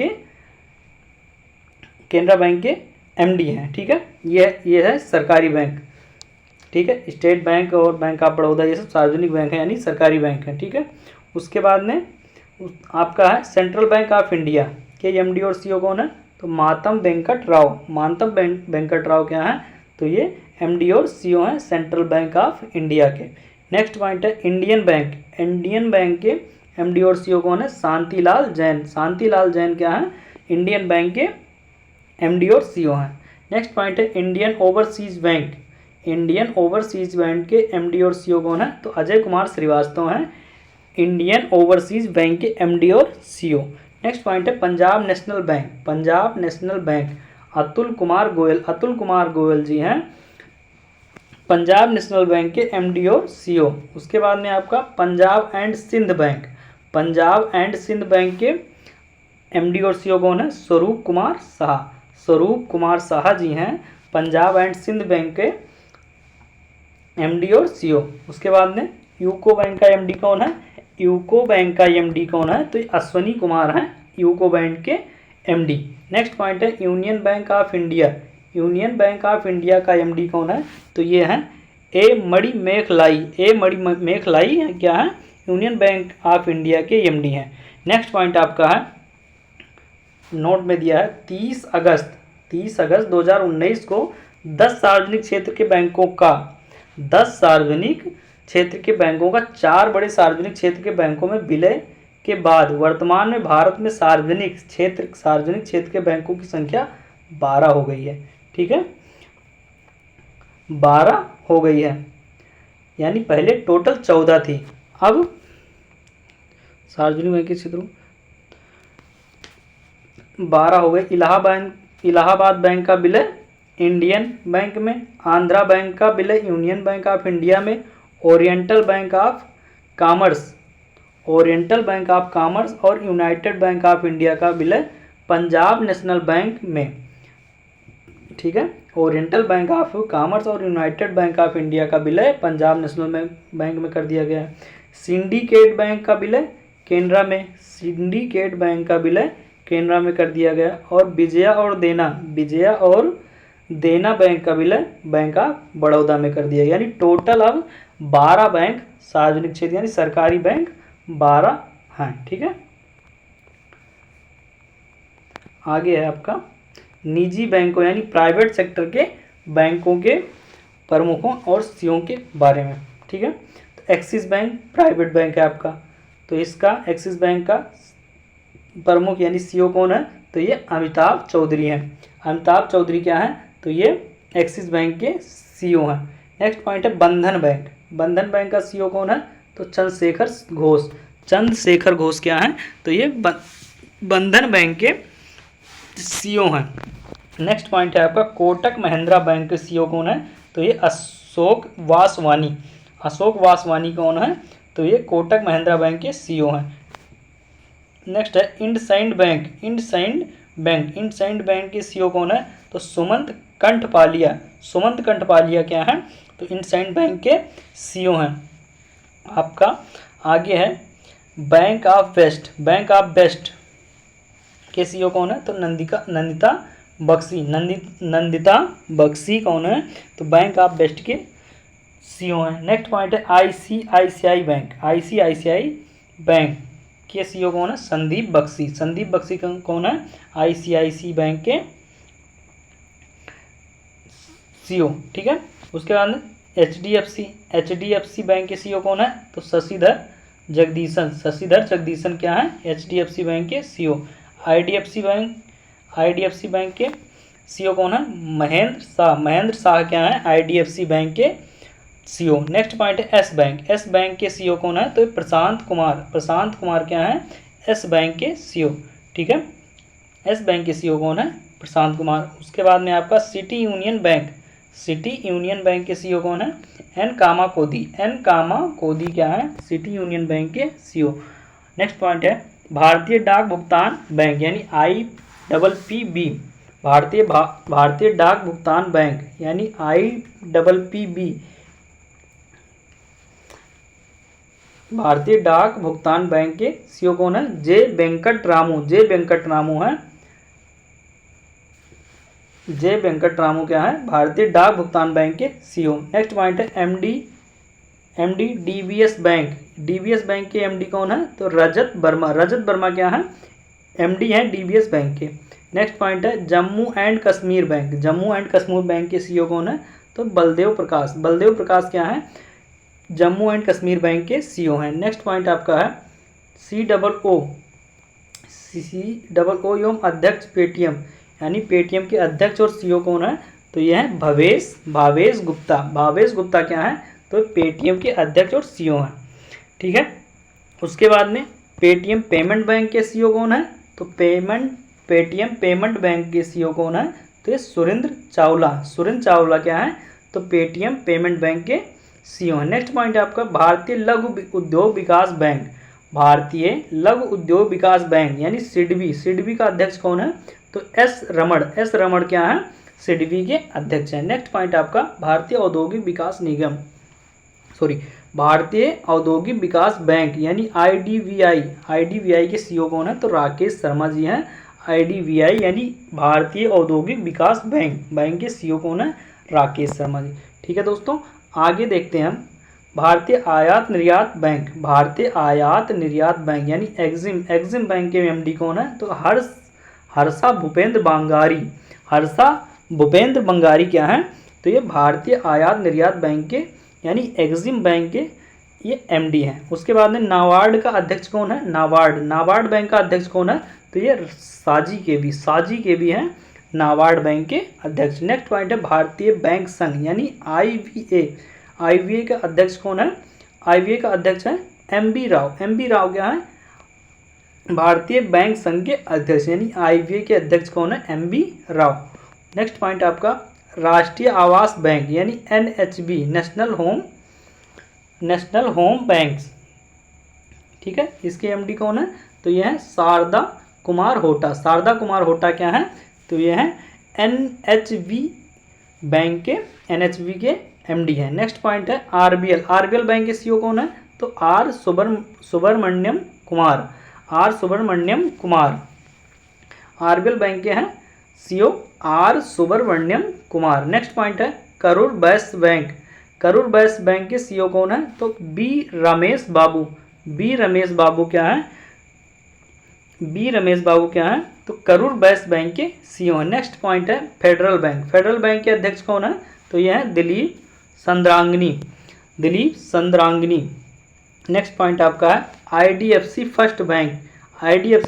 के एमडी हैं। ठीक है, ये है सरकारी बैंक। ठीक है, स्टेट बैंक और बैंक ऑफ बड़ौदा ये सब सार्वजनिक बैंक है, यानी सरकारी बैंक है। ठीक है, उसके बाद में आपका है सेंट्रल बैंक ऑफ इंडिया के एमडी और सीईओ कौन है, तो मातम वेंकट राव, मातम वेंकट राव क्या है, तो ये एमडी और सीईओ हैं सेंट्रल बैंक ऑफ इंडिया के। नेक्स्ट पॉइंट है इंडियन बैंक, इंडियन बैंक के एमडी और सीईओ कौन है, शांतिलाल जैन, शांतिलाल जैन क्या है, इंडियन बैंक के एमडी और सीईओ हैं। नेक्स्ट पॉइंट है Indian overseas bank, Indian overseas bank के एमडी और सीईओ कौन है, तो अजय कुमार श्रीवास्तव हैं, इंडियन ओवरसीज बैंक के एमडी और सीईओ। नेक्स्ट पॉइंट है Punjab national bank, Punjab national bank Atul Kumar Goyal, Atul Kumar Goyal ji हैं पंजाब नेशनल बैंक के एमडी और सीईओ। उसके बाद में आपका Punjab and Sindh bank, Punjab and Sindh bank के एमडी और सीईओ कौन है, स्वरूप कुमार शाह, स्वरूप कुमार शाह जी हैं पंजाब एंड सिंध बैंक के एमडी और सीईओ। उसके बाद में यूको बैंक का एमडी कौन है, यूको बैंक का एमडी कौन है, तो अश्वनी कुमार हैं यूको बैंक के एमडी। नेक्स्ट पॉइंट है union bank of India, union bank of India का एमडी कौन है, तो ये है ए मणि मेखलाई, ए मणि मेखलाई क्या है, यूनियन बैंक ऑफ इंडिया के एमडी हैं। नेक्स्ट पॉइंट आपका है नोट में दिया है 30 अगस्त 2019 को 10 सार्वजनिक क्षेत्र के बैंकों का 10 सार्वजनिक क्षेत्र के बैंकों का 4 बड़े सार्वजनिक क्षेत्र के बैंकों में विलय के बाद वर्तमान में भारत में सार्वजनिक क्षेत्र के बैंकों की संख्या 12 हो गई है। ठीक है, 12 हो गई है, यानी पहले टोटल 14 थी, अब सार्वजनिक बैंक के क्षेत्रों 12 हो गए। इलाहाबाद बैंक का विलय इंडियन बैंक में, आंध्रा बैंक का विलय यूनियन बैंक ऑफ इंडिया में, ओरिएंटल बैंक ऑफ कॉमर्स और यूनाइटेड बैंक ऑफ इंडिया का विलय पंजाब नेशनल बैंक में। ठीक है, ओरिएंटल बैंक ऑफ कॉमर्स और यूनाइटेड बैंक ऑफ इंडिया का विलय पंजाब नेशनल बैंक में कर दिया गया है। सिंडिकेट बैंक का विलय केनरा में, सिंडिकेट बैंक का विलय केनरा में कर दिया गया। और विजया और देना बैंक का विलय बैंक ऑफ बड़ौदा में कर दिया गया। यानी टोटल अब 12 बैंक सार्वजनिक क्षेत्र यानी सरकारी बैंक 12 हैं। ठीक है, आगे है आपका निजी बैंकों यानी प्राइवेट सेक्टर के बैंकों के प्रमुखों और सीईओ के बारे में। ठीक है, तो एक्सिस बैंक प्राइवेट बैंक है आपका, तो इसका एक्सिस बैंक का प्रमुख यानी सीईओ कौन है, तो ये अमिताभ चौधरी हैं। अमिताभ चौधरी क्या है, तो ये एक्सिस बैंक के सीईओ हैं। नेक्स्ट पॉइंट है बंधन बैंक, बंधन बैंक का सीईओ कौन है, तो चंद्रशेखर घोष क्या है, तो ये बंधन बैंक के सीईओ हैं। नेक्स्ट पॉइंट है आपका कोटक महिंद्रा बैंक के सीईओ कौन है, तो ये अशोक वासवानी कौन है, तो ये कोटक महिंद्रा बैंक के सीईओ हैं। नेक्स्ट है इंडसइंड बैंक के सीईओ कौन है, तो सुमंत कंठपालिया क्या है, तो इंडसइंड बैंक के सीईओ हैं। आपका आगे है बैंक ऑफ वेस्ट के सीईओ कौन है, तो नंदिता बख्शी कौन है, तो बैंक ऑफ वेस्ट के सीईओ हैं। नेक्स्ट पॉइंट है आईसीआईसीआई बैंक के सीईओ कौन है, संदीप बख्शी कौन है, आईसीआईसी बैंक के सीईओ। ठीक है, उसके बाद एचडीएफसी बैंक के सीईओ कौन है, तो शशिधर जगदीशन क्या है, एचडीएफसी बैंक के सीईओ। आईडीएफसी बैंक के सीईओ कौन है, महेंद्र शाह क्या है, आईडीएफसी बैंक के सीईओ। नेक्स्ट पॉइंट है एस बैंक के सीईओ कौन है, तो प्रशांत कुमार क्या है, एस बैंक के सीईओ। ठीक है, एस बैंक के सीईओ कौन है, प्रशांत कुमार। उसके बाद में आपका सिटी यूनियन बैंक के सीईओ कौन है, एन कामा कोदी क्या है, सिटी यूनियन बैंक के सीईओ। नेक्स्ट पॉइंट है भारतीय डाक भुगतान बैंक यानी IPPB, भारतीय डाक भुगतान बैंक यानी IPPB, भारतीय डाक भुगतान बैंक के सीईओ कौन है? जे वेंकटरामू है। जे वेंकटरामू क्या है? भारतीय डाक भुगतान बैंक के सीईओ। नेक्स्ट पॉइंट है MD DBS bank. DBS bank के एमडी कौन है? तो रजत वर्मा क्या है? एमडी है डीबीएस बैंक के। नेक्स्ट पॉइंट है जम्मू एंड कश्मीर बैंक के सीईओ कौन है? तो बलदेव प्रकाश क्या है? जम्मू एंड कश्मीर बैंक के सीईओ हैं। नेक्स्ट पॉइंट आपका है COO एवं अध्यक्ष पेटीएम, यानी पेटीएम के अध्यक्ष और सीईओ कौन है? तो यह है भावेश गुप्ता क्या है? तो पेटीएम के अध्यक्ष और सीईओ हैं। ठीक है, उसके बाद में पेटीएम पेमेंट बैंक के सीईओ कौन है? तो पेटीएम पेमेंट बैंक के सीईओ कौन है? तो ये सुरेंद्र चावला क्या है? तो पेटीएम पेमेंट बैंक के सीईओ है। नेक्स्ट पॉइंट है आपका भारतीय लघु उद्योग विकास बैंक यानी सिडबी का अध्यक्ष कौन है? तो एस रमण क्या है? सिडबी के अध्यक्ष हैं। नेक्स्ट पॉइंट आपका भारतीय औद्योगिक विकास बैंक यानी IDVI के सीईओ कौन है? तो राकेश शर्मा जी हैं। IDVI यानी भारतीय औद्योगिक विकास बैंक के सीईओ कौन है? राकेश शर्मा जी। ठीक है दोस्तों, आगे देखते हैं हम भारतीय आयात निर्यात बैंक यानी एग्जिम बैंक के एमडी कौन है? तो हर्षा भूपेंद्र बंगारी क्या है? तो ये भारतीय आयात निर्यात बैंक के यानी एग्जिम बैंक के ये एमडी हैं। उसके बाद में नाबार्ड का अध्यक्ष कौन है? नाबार्ड बैंक का अध्यक्ष कौन है? तो ये साजी के भी हैं नाबार्ड बैंक के अध्यक्ष। नेक्स्ट पॉइंट है भारतीय बैंक संघ यानी IVA का अध्यक्ष कौन है? IVA का अध्यक्ष है MB राव क्या है? भारतीय बैंक संघ के अध्यक्ष यानी IVA के अध्यक्ष कौन है? MB राव। नेक्स्ट पॉइंट आपका राष्ट्रीय आवास बैंक यानी NHB नेशनल होम बैंक्स। ठीक है, इसके एमडी कौन है? तो यह है शारदा कुमार होटा क्या है? तो यह है NHB के एमडी है। नेक्स्ट पॉइंट है RBL बैंक के सीईओ कौन है? तो R Subramaniam Kumar. RBL bank के हैं CEO R Subramaniam Kumar. Next point है करूर वैश्य बैंक के सीईओ कौन है? तो B रमेश बाबू क्या है? तो करूर वैश्य बैंक के सीईओ है। नेक्स्ट पॉइंट है फेडरल बैंक के अध्यक्ष कौन है? तो यह है दिलीप संद्रांगनी। नेक्स्ट पॉइंट आपका है IDFC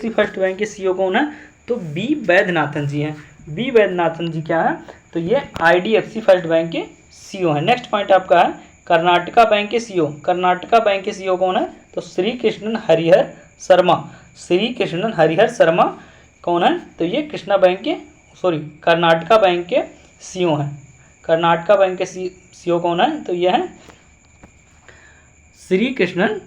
फर्स्ट बैंक के सीईओ कौन है? तो B वैद्यनाथन जी हैं। B वैद्यनाथन जी क्या है? तो ये IDFC फर्स्ट बैंक के सीईओ हैं। नेक्स्ट पॉइंट आपका है कर्नाटका बैंक के सीईओ कौन है? तो श्री कृष्णन हरिहर शर्मा कौन है? तो ये कर्नाटका बैंक के सीईओ हैं। कर्नाटका बैंक के सीईओ कौन है? तो यह है श्री कृष्णन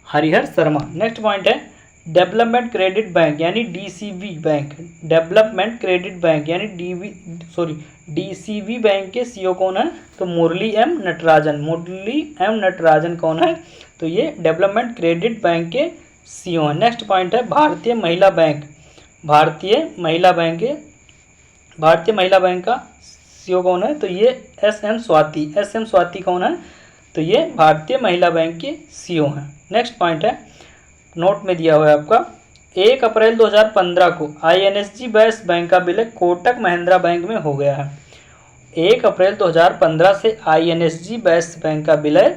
हरिहर शर्मा। नेक्स्ट पॉइंट है डेवलपमेंट क्रेडिट बैंक यानी DCB बैंक के सीईओ कौन है? तो मुरली एम नटराजन कौन है? तो ये डेवलपमेंट क्रेडिट बैंक के सीईओ है। नेक्स्ट पॉइंट है भारतीय महिला बैंक का सीईओ कौन है? तो ये SM स्वाति कौन है? तो ये भारतीय महिला बैंक के सीईओ हैं। नेक्स्ट पॉइंट है नोट में दिया हुआ है आपका 1 अप्रैल 2015 को INSG वैश्य बैंक का विलय कोटक महिंद्रा बैंक में हो गया है। 1 अप्रैल 2015 से INSG वैश्य बैंक का विलय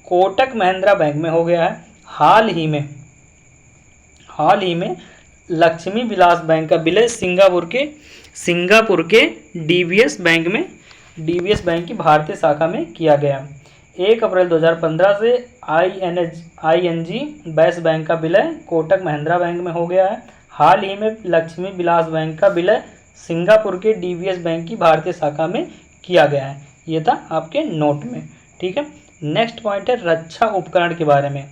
कोटक महिंद्रा बैंक में हो गया है। हाल ही में लक्ष्मी विलास बैंक का विलय सिंगापुर के DBS बैंक की भारतीय शाखा में किया गया। 1 अप्रैल 2015 से ING वैश्य बैंक का विलय कोटक महिंद्रा बैंक में हो गया है। हाल ही में लक्ष्मी विलास बैंक का विलय सिंगापुर के DBS बैंक की भारतीय शाखा में किया गया है। ये था आपके नोट में। ठीक है, नेक्स्ट पॉइंट है रक्षा उपकरण के बारे में।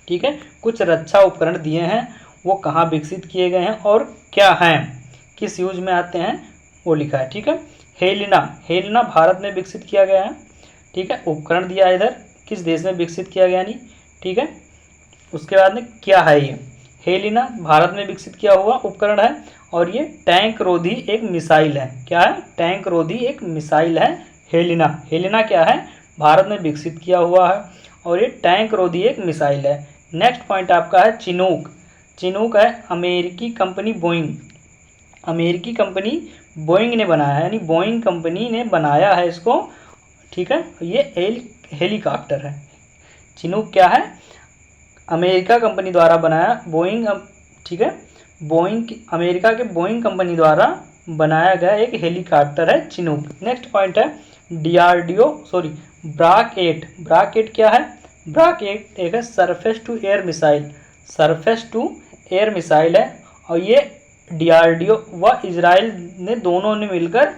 ठीक है, कुछ रक्षा उपकरण दिए हैं वो कहाँ विकसित किए गए हैं और क्या हैं, किस यूज में आते हैं, वो लिखा है। ठीक है, हेलिना भारत में विकसित किया गया है। ठीक है, उपकरण दिया है इधर, किस देश में विकसित किया गया नहीं। ठीक है, उसके बाद में क्या है ये, हेलिना भारत में विकसित किया हुआ उपकरण है और ये टैंक रोधी एक मिसाइल है। क्या है, टैंक रोधी एक मिसाइल है हेलिना क्या है, भारत में विकसित किया हुआ है और ये टैंक रोधी एक मिसाइल है। नेक्स्ट पॉइंट आपका है चिनूक है अमेरिकी कंपनी बोइंग ने बनाया है, यानी बोइंग कंपनी ने बनाया है इसको। ठीक है, ये हेलीकॉप्टर है। चिनूक क्या है, अमेरिका कंपनी द्वारा बनाया बोइंग। ठीक है, अमेरिका के बोइंग कंपनी द्वारा बनाया गया एक हेलीकॉप्टर है चिनूक। नेक्स्ट पॉइंट है ब्राक 8 क्या है, ब्राक 8 एक है सरफेस टू एयर मिसाइल है और ये डीआरडीओ व इजराइल ने दोनों ने मिलकर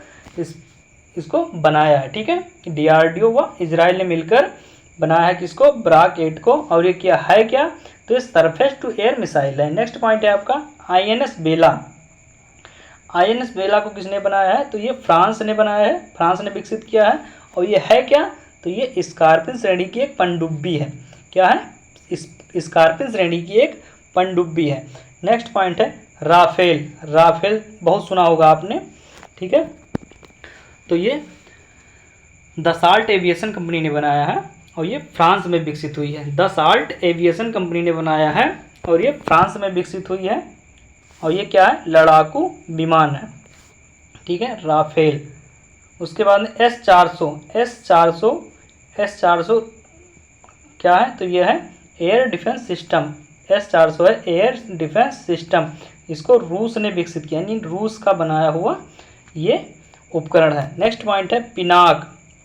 इसको बनाया है। ठीक है, डीआरडीओ व इजराइल ने मिलकर बनाया है किसको, ब्राक 8 को। और ये क्या है, तो ये सरफेस टू एयर मिसाइल है। नेक्स्ट पॉइंट है आपका आईएनएस बेला को किसने बनाया है, तो ये फ्रांस ने बनाया है, फ्रांस ने विकसित किया है। और ये है क्या, तो ये स्कॉर्पियन श्रेणी की एक पनडुब्बी है। क्या है, स्कॉर्पियन श्रेणी की एक पनडुब्बी है। नेक्स्ट पॉइंट है राफेल बहुत सुना होगा आपने। ठीक है, तो ये दसाल्ट एविएशन कंपनी ने बनाया है और ये फ्रांस में विकसित हुई है। दसाल्ट एविएशन कंपनी ने बनाया है और ये फ्रांस में विकसित हुई है और ये क्या है, लड़ाकू विमान है। ठीक है, राफेल। उसके बाद में S400 क्या है, तो ये है एयर डिफेंस सिस्टम। S400 है एयर डिफेंस सिस्टम, इसको रूस ने विकसित किया, यानी रूस का बनाया हुआ ये उपकरण है। नेक्स्ट पॉइंट है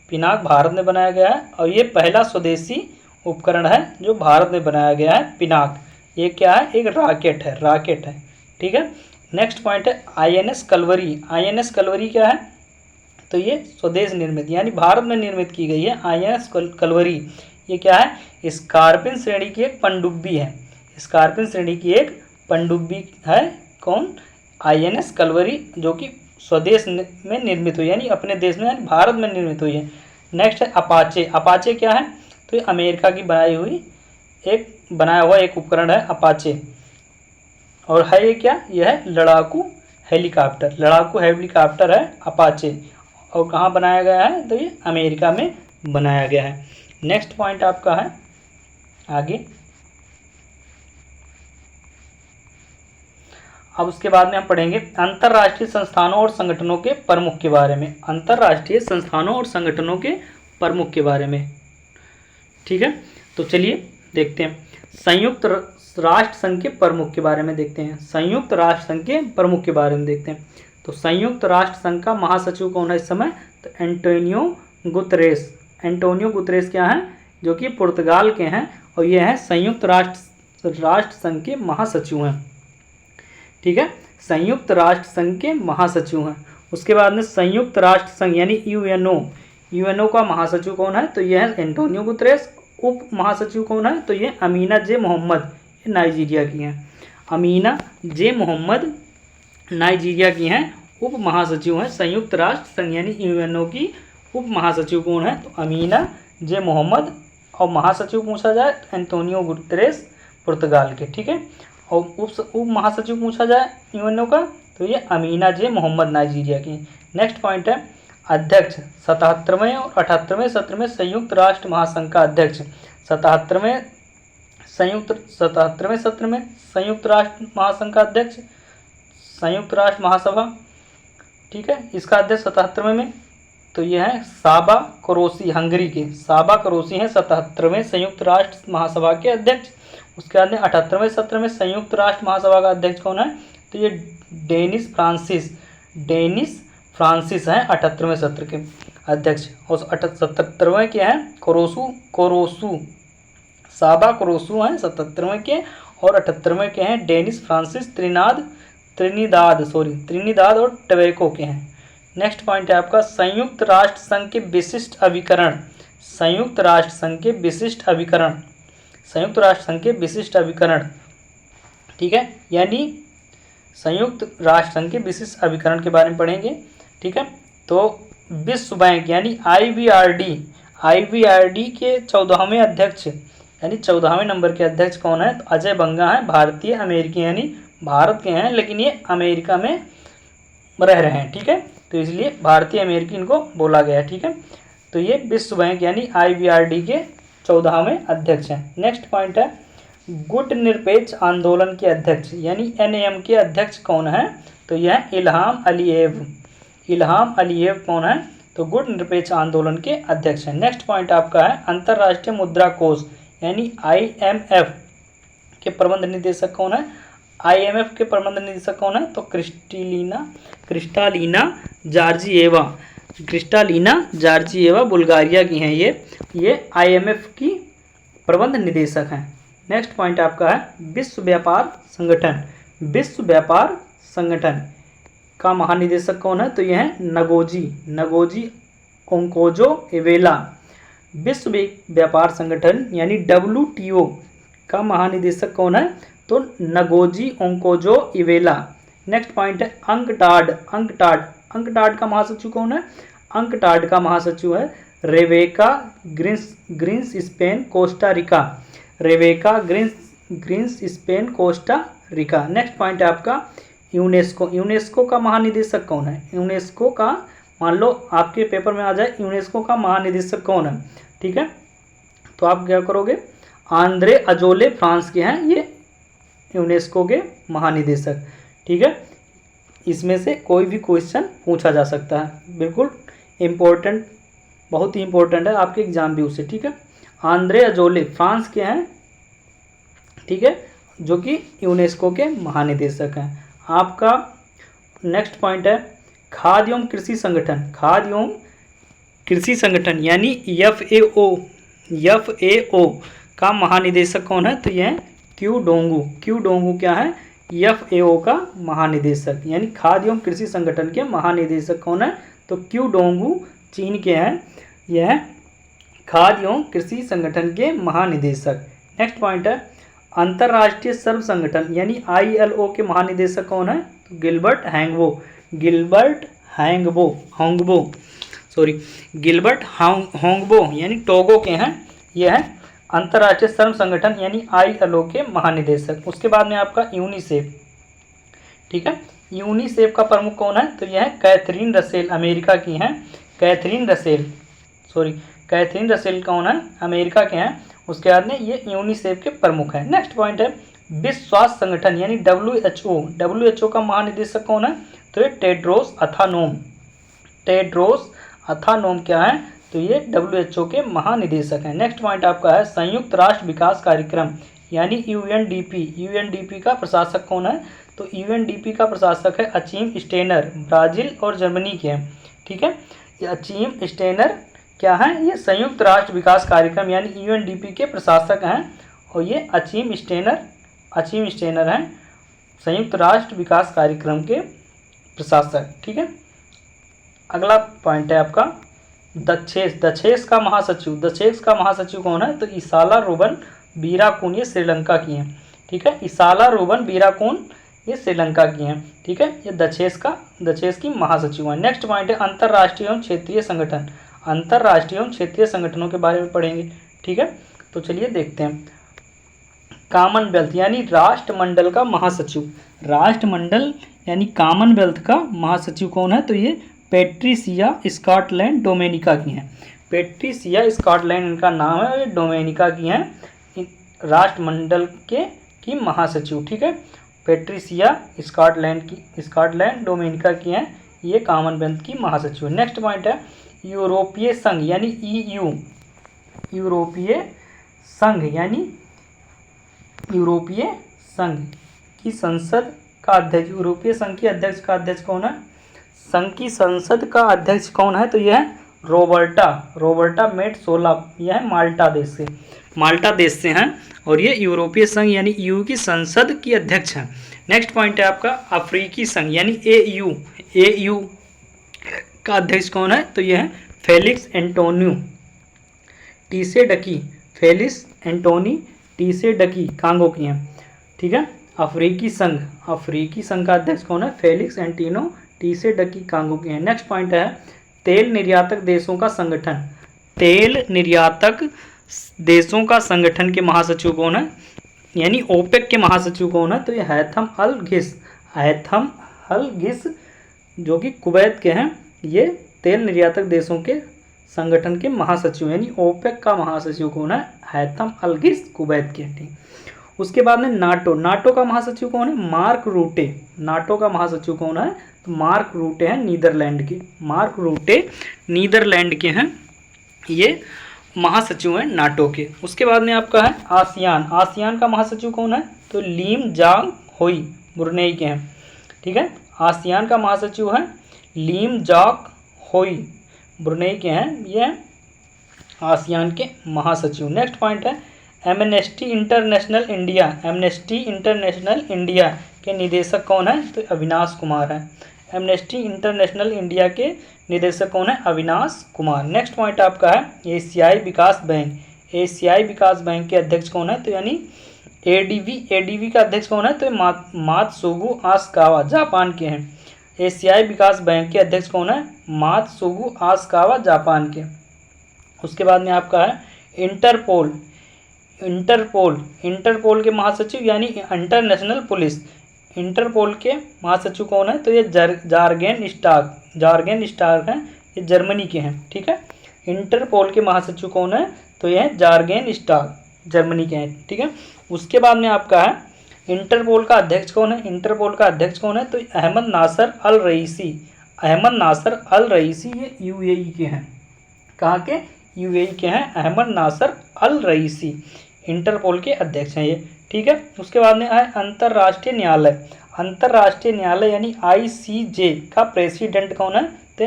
पिनाक भारत में बनाया गया है और ये पहला स्वदेशी उपकरण है जो भारत में बनाया गया है, पिनाक। ये क्या है, एक रॉकेट है। ठीक है, नेक्स्ट पॉइंट है आईएनएस कलवरी क्या है, तो ये स्वदेश निर्मित यानी भारत में निर्मित की गई है आईएनएस कलवरी। ये क्या है, स्कॉर्पियन श्रेणी की एक पनडुब्बी है, है कौन, आईएनएस कलवरी, जो कि स्वदेश में निर्मित हुई, यानी अपने देश में यानी भारत में निर्मित हुई है। नेक्स्ट है अपाचे क्या है, तो ये अमेरिका की बनाया हुआ एक उपकरण है अपाचे। और है ये क्या, यह है लड़ाकू हेलीकॉप्टर है अपाचे और कहाँ बनाया गया है, तो ये अमेरिका में बनाया गया है। नेक्स्ट पॉइंट आपका है आगे। अब उसके बाद में हम पढ़ेंगे अंतर्राष्ट्रीय संस्थानों और संगठनों के प्रमुख के बारे में। ठीक है, तो चलिए देखते हैं संयुक्त राष्ट्र संघ के प्रमुख के बारे में देखते हैं। तो संयुक्त राष्ट्र संघ का महासचिव कौन है इस समय, तो एंटोनियो गुतरेस क्या हैं, जो कि पुर्तगाल के हैं और ये हैं संयुक्त राष्ट्र संघ के महासचिव हैं। ठीक है, संयुक्त राष्ट्र संघ के महासचिव हैं। उसके बाद में संयुक्त राष्ट्र संघ यानी यूएनओ का महासचिव कौन है, तो ये है एंटोनियो गुतरेस। उप महासचिव कौन है, तो ये अमीना जे मोहम्मद, ये नाइजीरिया की हैं। अमीना जे मोहम्मद नाइजीरिया की हैं, उप महासचिव हैं संयुक्त राष्ट्र संघ यानी यूएनओ की। उप महासचिव कौन है, तो अमीना जे मोहम्मद, और महासचिव पूछा जाए तो एंटोनियो गुतरेस पुर्तगाल के। ठीक है, और उप महासचिव पूछा जाए यूएनओ का, तो ये अमीना जे मोहम्मद नाइजीरिया की। नेक्स्ट पॉइंट है अध्यक्ष 77वें और 78वें सत्र में संयुक्त राष्ट्र महासंघ का अध्यक्ष। 77वें सत्र में संयुक्त राष्ट्र महासंघ का अध्यक्ष, संयुक्त राष्ट्र महासभा। ठीक है, इसका अध्यक्ष 77वें में, तो ये है साबा क्रोसी, हंगरी के साबा क्रोसी हैं 77वें संयुक्त राष्ट्र महासभा के अध्यक्ष। उसके बाद में 78वें सत्र में संयुक्त राष्ट्र महासभा का अध्यक्ष कौन है, तो ये डेनिस फ्रांसिस हैं 78वें सत्र के अध्यक्ष। और 77वें के हैं कोरोसू, साबा क्रोसू हैं 77वें के, और 78वें के हैं डेनिस फ्रांसिस त्रिनिदाद और टबैको के हैं। नेक्स्ट पॉइंट है आपका संयुक्त राष्ट्र संघ के विशिष्ट अभिकरण। संयुक्त राष्ट्र संघ के विशिष्ट अभिकरण ठीक है, यानी संयुक्त राष्ट्र संघ के विशिष्ट अभिकरण के बारे में पढ़ेंगे। ठीक है, तो विश्व बैंक यानी आईवीआरडी के 14वें अध्यक्ष यानी 14वें नंबर के अध्यक्ष कौन है? तो अजय बंगा है, भारतीय अमेरिकी यानी भारत के हैं लेकिन ये अमेरिका में रह रहे हैं। ठीक है, तो इसलिए भारतीय अमेरिकी इनको बोला गया है। ठीक है, तो ये विश्व बैंक यानी आईवीआरडी के 14वें अध्यक्ष हैं। नेक्स्ट पॉइंट है गुट निरपेक्ष आंदोलन के अध्यक्ष यानी एनएम के अध्यक्ष कौन है? तो यह इल्हाम अलीयेव कौन है? तो गुट निरपेक्ष आंदोलन के अध्यक्ष हैं। नेक्स्ट पॉइंट आपका है अंतर्राष्ट्रीय मुद्रा कोष यानी आईएमएफ के प्रबंध निदेशक कौन है? आईएमएफ के प्रबंध निदेशक कौन है? तो क्रिस्टालीना जॉर्जिएवा बुल्गारिया की हैं ये आईएमएफ की प्रबंध निदेशक हैं। नेक्स्ट पॉइंट आपका है विश्व व्यापार संगठन का महानिदेशक कौन है? तो यह है नगोजी ओंकोजो-इवेला। विश्व व्यापार संगठन यानी WTO का महानिदेशक कौन है? तो नगोजी ओंकोजो-इवेला। नेक्स्ट पॉइंट है अंकटाड का महासचिव कौन है? अंकटाड का महासचिव है Rebeca Grynspan Costa Rica. Next point है आपका यूनेस्को का महानिदेशक कौन है? यूनेस्को का मान लो आपके पेपर में आ जाए यूनेस्को का महानिदेशक कौन है? ठीक है, तो आप क्या करोगे? आंद्रे अजोले फ्रांस के हैं ये यूनेस्को के महानिदेशक। ठीक है, इसमें से कोई भी क्वेश्चन पूछा जा सकता है, बिल्कुल इम्पोर्टेंट, बहुत ही इम्पोर्टेंट है आपके एग्जाम व्यू से। ठीक है, आंद्रे अजोले फ्रांस के हैं, ठीक है, जो कि यूनेस्को के महानिदेशक हैं। आपका नेक्स्ट पॉइंट है खाद्य एवं कृषि संगठन यानी FAO का महानिदेशक कौन है? तो यह क्यू डोंगू क्या है? FAO का महानिदेशक यानी खाद्य एवं कृषि संगठन के महानिदेशक कौन है? तो क्यू डोंगू चीन के हैं, यह खाद्य एवं कृषि संगठन के महानिदेशक। नेक्स्ट पॉइंट है अंतर्राष्ट्रीय श्रम संगठन यानी ILO के महानिदेशक कौन है? तो गिलबर्ट होंगबो यानी टोगो के हैं, यह है अंतर्राष्ट्रीय श्रम संगठन यानी ILO के महानिदेशक। उसके बाद में आपका यूनिसेफ। ठीक है, यूनिसेफ का प्रमुख कौन है? तो यह है कैथरीन रसेल, अमेरिका की हैं। कैथरीन रसेल कौन है? अमेरिका के हैं। उसके बाद में ये यूनिसेफ के प्रमुख हैं। नेक्स्ट पॉइंट है विश्व स्वास्थ्य संगठन यानी WHO का महानिदेशक कौन है? तो ये टेड्रोस अथानोम क्या है? तो ये WHO के महानिदेशक हैं। नेक्स्ट पॉइंट आपका है संयुक्त राष्ट्र विकास कार्यक्रम यानी UNDP का प्रशासक कौन है? तो UNDP का प्रशासक है अचीम स्टेनर, ब्राज़ील और जर्मनी के हैं। ठीक है, ये अचीम स्टेनर क्या है? ये संयुक्त राष्ट्र विकास कार्यक्रम यानी UNDP के प्रशासक हैं और ये अचीम स्टेनर हैं संयुक्त राष्ट्र विकास कार्यक्रम के प्रशासक। ठीक है, अगला पॉइंट है आपका दक्षेस का महासचिव कौन है? तो इसाला रूबन बीराकून, ये श्रीलंका की हैं। ठीक है, इसाला रूबन बीराकून ये श्रीलंका की हैं। ठीक है, ये दक्षेस की महासचिव हैं। नेक्स्ट पॉइंट है अंतर्राष्ट्रीय एवं क्षेत्रीय संगठनों के बारे में पढ़ेंगे। ठीक है, तो चलिए देखते हैं कॉमनवेल्थ यानी राष्ट्रमंडल का महासचिव कौन है? तो ये पेट्रिसिया स्कॉटलैंड डोमिनिका की हैं। पेट्रिसिया स्कॉटलैंड इनका नाम है, ये डोमिनिका की हैं राष्ट्रमंडल की महासचिव। ठीक है, पेट्रिसिया स्कॉटलैंड डोमिनिका की हैं, ये कॉमनवेल्थ की महासचिव। नेक्स्ट पॉइंट है यूरोपीय संघ यानी EU की संसद का अध्यक्ष, यूरोपीय संघ की अध्यक्ष का अध्यक्ष कौन है? संघ की संसद का अध्यक्ष कौन है? तो यह है रोबर्टा मेट्सोला, यह माल्टा देश से हैं और ये यूरोपीय संघ यानी EU की संसद की अध्यक्ष हैं। नेक्स्ट पॉइंट है आपका अफ्रीकी संघ यानी AU का अध्यक्ष कौन है? तो यह है फेलिक्स एंटोनी टीसेडकी कांगो की हैं। ठीक है, अफ्रीकी संघ का अध्यक्ष कौन है? फेलिक्स एंटीनो टीसे डकी कांगो के हैं। नेक्स्ट पॉइंट है तेल निर्यातक देशों का संगठन। तेल निर्यातक देशों का संगठन के महासचिव कौन है? यानी ओपेक के महासचिव कौन है? तो ये हैथम अल घिस जो कि कुवैत के हैं। ये तेल निर्यातक देशों के संगठन के महासचिव, यानी ओपेक का महासचिव कौन है? हैथम अल घिस कुवैत के। ठीक, उसके बाद में नाटो का महासचिव कौन है? मार्क रूटे। नाटो का महासचिव कौन है? तो मार्क रूटे हैं नीदरलैंड के हैं, ये महासचिव हैं नाटो के। उसके बाद में आपका है आसियान का महासचिव कौन है? तो लीम जांग होई ब्रुनेई के हैं। ठीक है, आसियान का महासचिव है लीम जांग होई ब्रुनेई के हैं, ये आसियान के महासचिव। नेक्स्ट पॉइंट है एमनेस्टी इंटरनेशनल इंडिया के निदेशक कौन है? तो अविनाश कुमार है। एमनेस्टी इंटरनेशनल इंडिया के निदेशक कौन है? अविनाश कुमार। नेक्स्ट पॉइंट आपका है एशियाई विकास बैंक के अध्यक्ष कौन है? तो यानी एडीबी का अध्यक्ष कौन है? तो मात्सुगु आसकावा जापान के हैं। एशियाई विकास बैंक के अध्यक्ष कौन है? मात्सुगु आसकावा जापान के। उसके बाद में आपका है इंटरपोल के महासचिव यानी इंटरनेशनल पुलिस। इंटरपोल के महासचिव कौन है? तो ये जार्गेन स्टार्क हैं, ये जर्मनी के हैं। ठीक है, इंटरपोल के महासचिव कौन है? तो ये जार्गेन स्टार्क जर्मनी के हैं। ठीक है, उसके बाद में आपका है इंटरपोल का अध्यक्ष कौन है? तो अहमद नासर अल रईसी ये यूएई के हैं। कहाँ के? यूएई के हैं। अहमद नासर अल रईसी इंटरपोल के अध्यक्ष हैं ये। ठीक है, उसके बाद में है अंतर्राष्ट्रीय न्यायालय यानी आईसीजे का प्रेसिडेंट कौन है? तो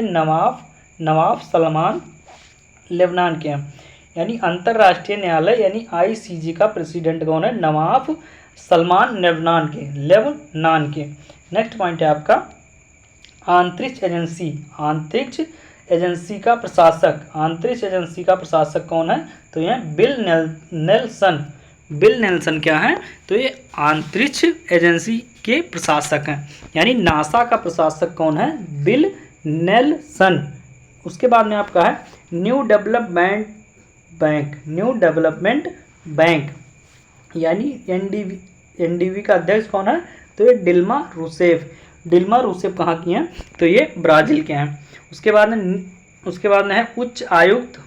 नवाफ सलमान लेबनान के हैं। यानी अंतर्राष्ट्रीय न्यायालय यानी आईसीजे का प्रेसिडेंट कौन है? नवाफ सलमान लेबनान के। नेक्स्ट पॉइंट है आपका अंतरिक्ष एजेंसी का प्रशासक कौन है? तो यह बिल नेल्सन क्या है? तो ये अंतरिक्ष एजेंसी के प्रशासक हैं, यानी नासा का प्रशासक कौन है? Bill Nelson. उसके बाद में आपका है न्यू डेवलपमेंट बैंक यानी एनडीबी का अध्यक्ष कौन है? तो ये डिल्मा रूसेफ कहाँ की हैं? तो ये ब्राज़ील के हैं। उसके बाद में है उच्च आयुक्त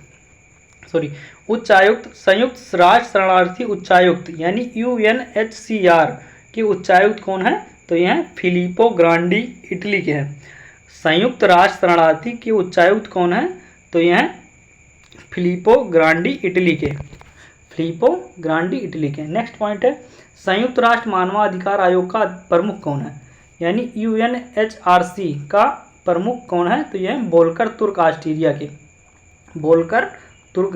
संयुक्त राष्ट्र शरणार्थी उच्चायुक्त यानी यूएनएचसीआर के उच्चायुक्त कौन है? तो ये हैं फिलिपो ग्रांडी इटली के हैं। संयुक्त राष्ट्र शरणार्थी के उच्चायुक्त कौन है? तो ये हैं फिलिपो ग्रांडी इटली के। नेक्स्ट पॉइंट है संयुक्त राष्ट्र मानवाधिकार आयोग का प्रमुख कौन है? यानी यूएनएचआरसी का प्रमुख कौन है? तो यह वोल्कर तुर्क ऑस्ट्रेलिया के।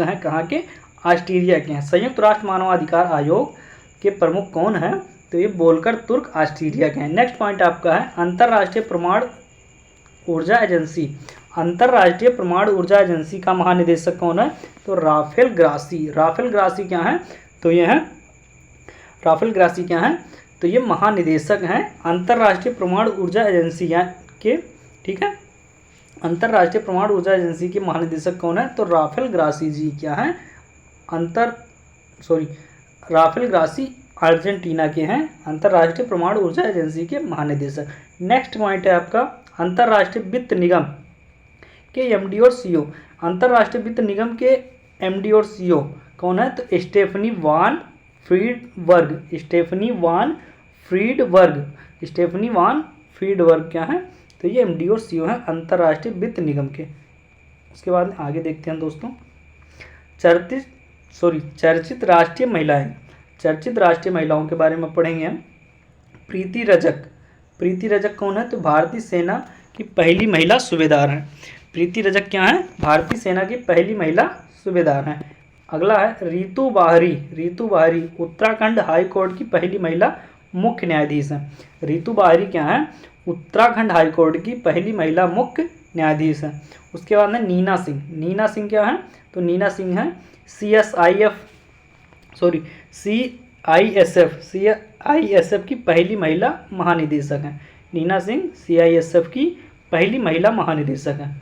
हैं कहाँ के? ऑस्ट्रेलिया के हैं। संयुक्त राष्ट्र मानवाधिकार आयोग के प्रमुख कौन है? तो ये वोल्कर तुर्क ऑस्ट्रेलिया के हैं। नेक्स्ट पॉइंट आपका है अंतर्राष्ट्रीय परमाणु ऊर्जा एजेंसी का महानिदेशक कौन है? तो राफेल ग्रासी क्या है? तो ये है तो ये महानिदेशक हैं अंतर्राष्ट्रीय परमाणु ऊर्जा एजेंसी के। ठीक है, अंतर्राष्ट्रीय परमाणु ऊर्जा एजेंसी के महानिदेशक कौन है? तो राफेल ग्रासी जी क्या हैं? राफेल ग्रासी अर्जेंटीना के हैं, अंतर्राष्ट्रीय परमाणु ऊर्जा एजेंसी के महानिदेशक। नेक्स्ट पॉइंट है आपका अंतर्राष्ट्रीय वित्त निगम के एमडी और सीईओ। अंतर्राष्ट्रीय वित्त निगम के एमडी और सीईओ कौन है? तो स्टेफनी वान फ्रीडबर्ग क्या है? तो ये एमडी और सीईओ हैं अंतर्राष्ट्रीय वित्त निगम के। उसके बाद आगे देखते हैं दोस्तों चर्चित राष्ट्रीय महिलाओं के बारे में पढ़ेंगे हम। प्रीति रजक कौन है? तो भारतीय सेना की पहली महिला सूबेदार हैं। प्रीति रजक क्या है? भारतीय सेना की पहली महिला सूबेदार हैं। अगला है रीतू बाहरी उत्तराखंड हाई कोर्ट की पहली महिला मुख्य न्यायाधीश हैं। रीतू बाहरी क्या है? उत्तराखंड हाई कोर्ट की पहली महिला मुख्य न्यायाधीश हैं। उसके बाद में नीना सिंह क्या है? तो नीना सिंह है CISF की पहली महिला महानिदेशक हैं। नीना सिंह CISF की पहली महिला महानिदेशक हैं।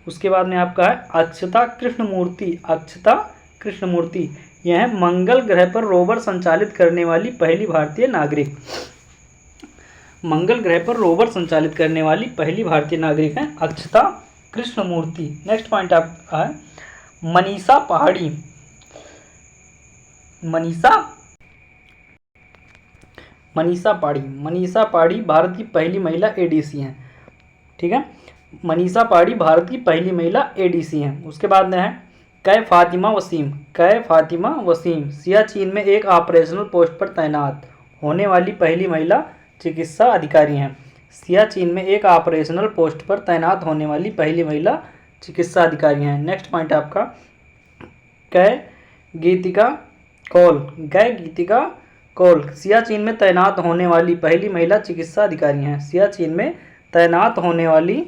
उसके बाद में आपका है अक्षता कृष्णमूर्ति। अक्षता कृष्णमूर्ति यह है मंगल ग्रह पर रोवर संचालित करने वाली पहली भारतीय नागरिक। मंगल ग्रह पर रोवर संचालित करने वाली पहली भारतीय नागरिक हैं अक्षता कृष्णमूर्ति। नेक्स्ट पॉइंट आपका है मनीषा पहाड़ी। मनीषा पहाड़ी भारत की पहली महिला ADC हैं। ठीक है, मनीषा पहाड़ी भारत की पहली महिला ADC हैं। उसके बाद में है कै फातिमा वसीम सियाचिन में एक ऑपरेशनल पोस्ट पर तैनात होने वाली पहली महिला चिकित्सा अधिकारी हैं। सियाचिन में एक ऑपरेशनल पोस्ट पर तैनात होने वाली पहली महिला चिकित्सा अधिकारी हैं। नेक्स्ट पॉइंट आपका कै गीतिका कौल सियाचिन में तैनात होने वाली पहली महिला चिकित्सा अधिकारी हैं। सियाचिन में तैनात होने वाली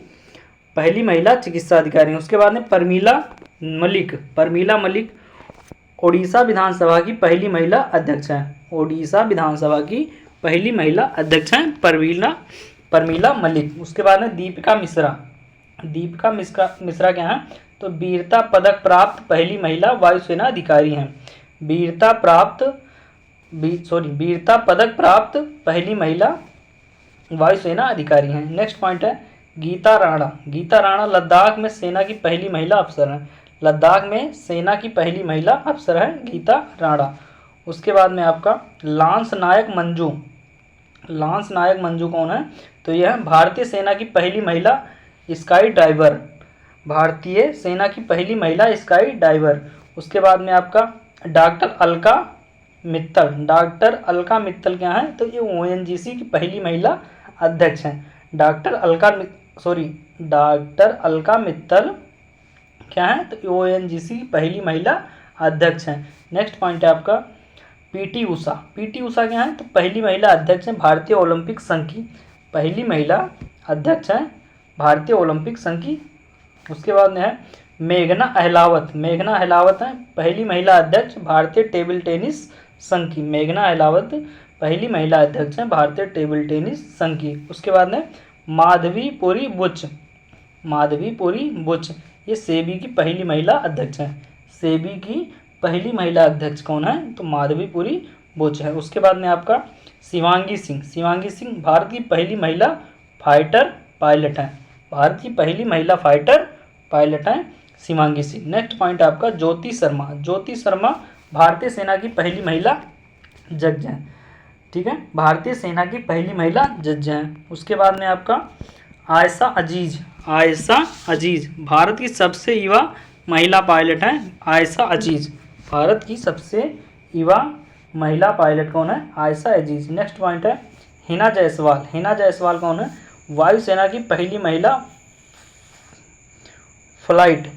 पहली महिला चिकित्सा अधिकारी हैं। उसके बाद में प्रमीला मलिक ओडिशा विधानसभा की पहली महिला अध्यक्ष हैं। ओडिशा विधानसभा की पहली महिला अध्यक्ष हैं प्रमीला मलिक। उसके बाद में दीपिका मिश्रा क्या हैं, तो वीरता पदक प्राप्त पहली महिला वायुसेना अधिकारी हैं। वीरता पदक प्राप्त पहली महिला वायुसेना अधिकारी हैं। नेक्स्ट पॉइंट है गीता राणा लद्दाख में सेना की पहली महिला अफसर हैं। लद्दाख में सेना की पहली महिला अफसर है गीता राणा। उसके बाद में आपका लांस नायक मंजू कौन है, तो यह भारतीय सेना की पहली महिला स्काई डाइवर। भारतीय सेना की पहली महिला स्काई डाइवर। उसके बाद में आपका डॉक्टर अलका मित्तल क्या है, तो ये ONGC की पहली महिला अध्यक्ष हैं। डॉक्टर अलका मित्तल क्या है, तो ONGC की पहली महिला अध्यक्ष हैं। नेक्स्ट पॉइंट है आपका PT उषा क्या है, तो पहली महिला अध्यक्ष हैं भारतीय ओलंपिक संघ की। पहली महिला अध्यक्ष हैं भारतीय ओलंपिक संघ की। उसके बाद में है मेघना अहलावत है पहली महिला अध्यक्ष भारतीय टेबल टेनिस संघ की। मेघना अहलावत पहली महिला अध्यक्ष हैं भारतीय टेबल टेनिस संघ की। उसके बाद में माधवीपुरी बुच ये सेबी की पहली महिला अध्यक्ष हैं। सेबी की पहली महिला अध्यक्ष कौन है, तो माधवीपुरी बुच है। उसके बाद में आपका शिवांगी सिंह भारत की पहली महिला फाइटर पायलट हैं। भारत की पहली महिला फाइटर पायलट हैं शिवांगी सिंह। नेक्स्ट पॉइंट आपका ज्योति शर्मा भारतीय सेना की पहली महिला जज हैं। ठीक है, भारतीय सेना की पहली महिला जज हैं। उसके बाद में आपका आयशा अजीज भारत की सबसे युवा महिला पायलट हैं। आयशा अजीज भारत की सबसे युवा महिला पायलट कौन है, आयशा अजीज। नेक्स्ट पॉइंट है हिना जायसवाल कौन है, वायुसेना की पहली महिला फ्लाइट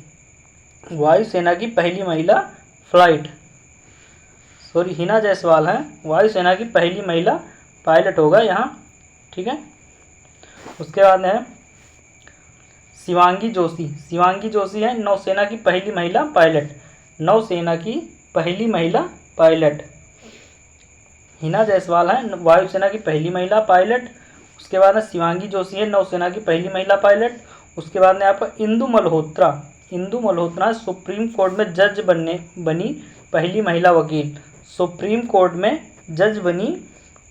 हिना जायसवाल है वायुसेना की पहली महिला पायलट होगा यहाँ। ठीक है, उसके बाद है शिवांगी जोशी है नौसेना की पहली महिला पायलट। हिना जायसवाल है वायुसेना की पहली महिला पायलट। उसके बाद में शिवांगी जोशी है नौसेना की पहली महिला पायलट। उसके बाद में आपका इंदु मल्होत्रा सुप्रीम कोर्ट में जज बनी पहली महिला वकील। सुप्रीम कोर्ट में जज बनी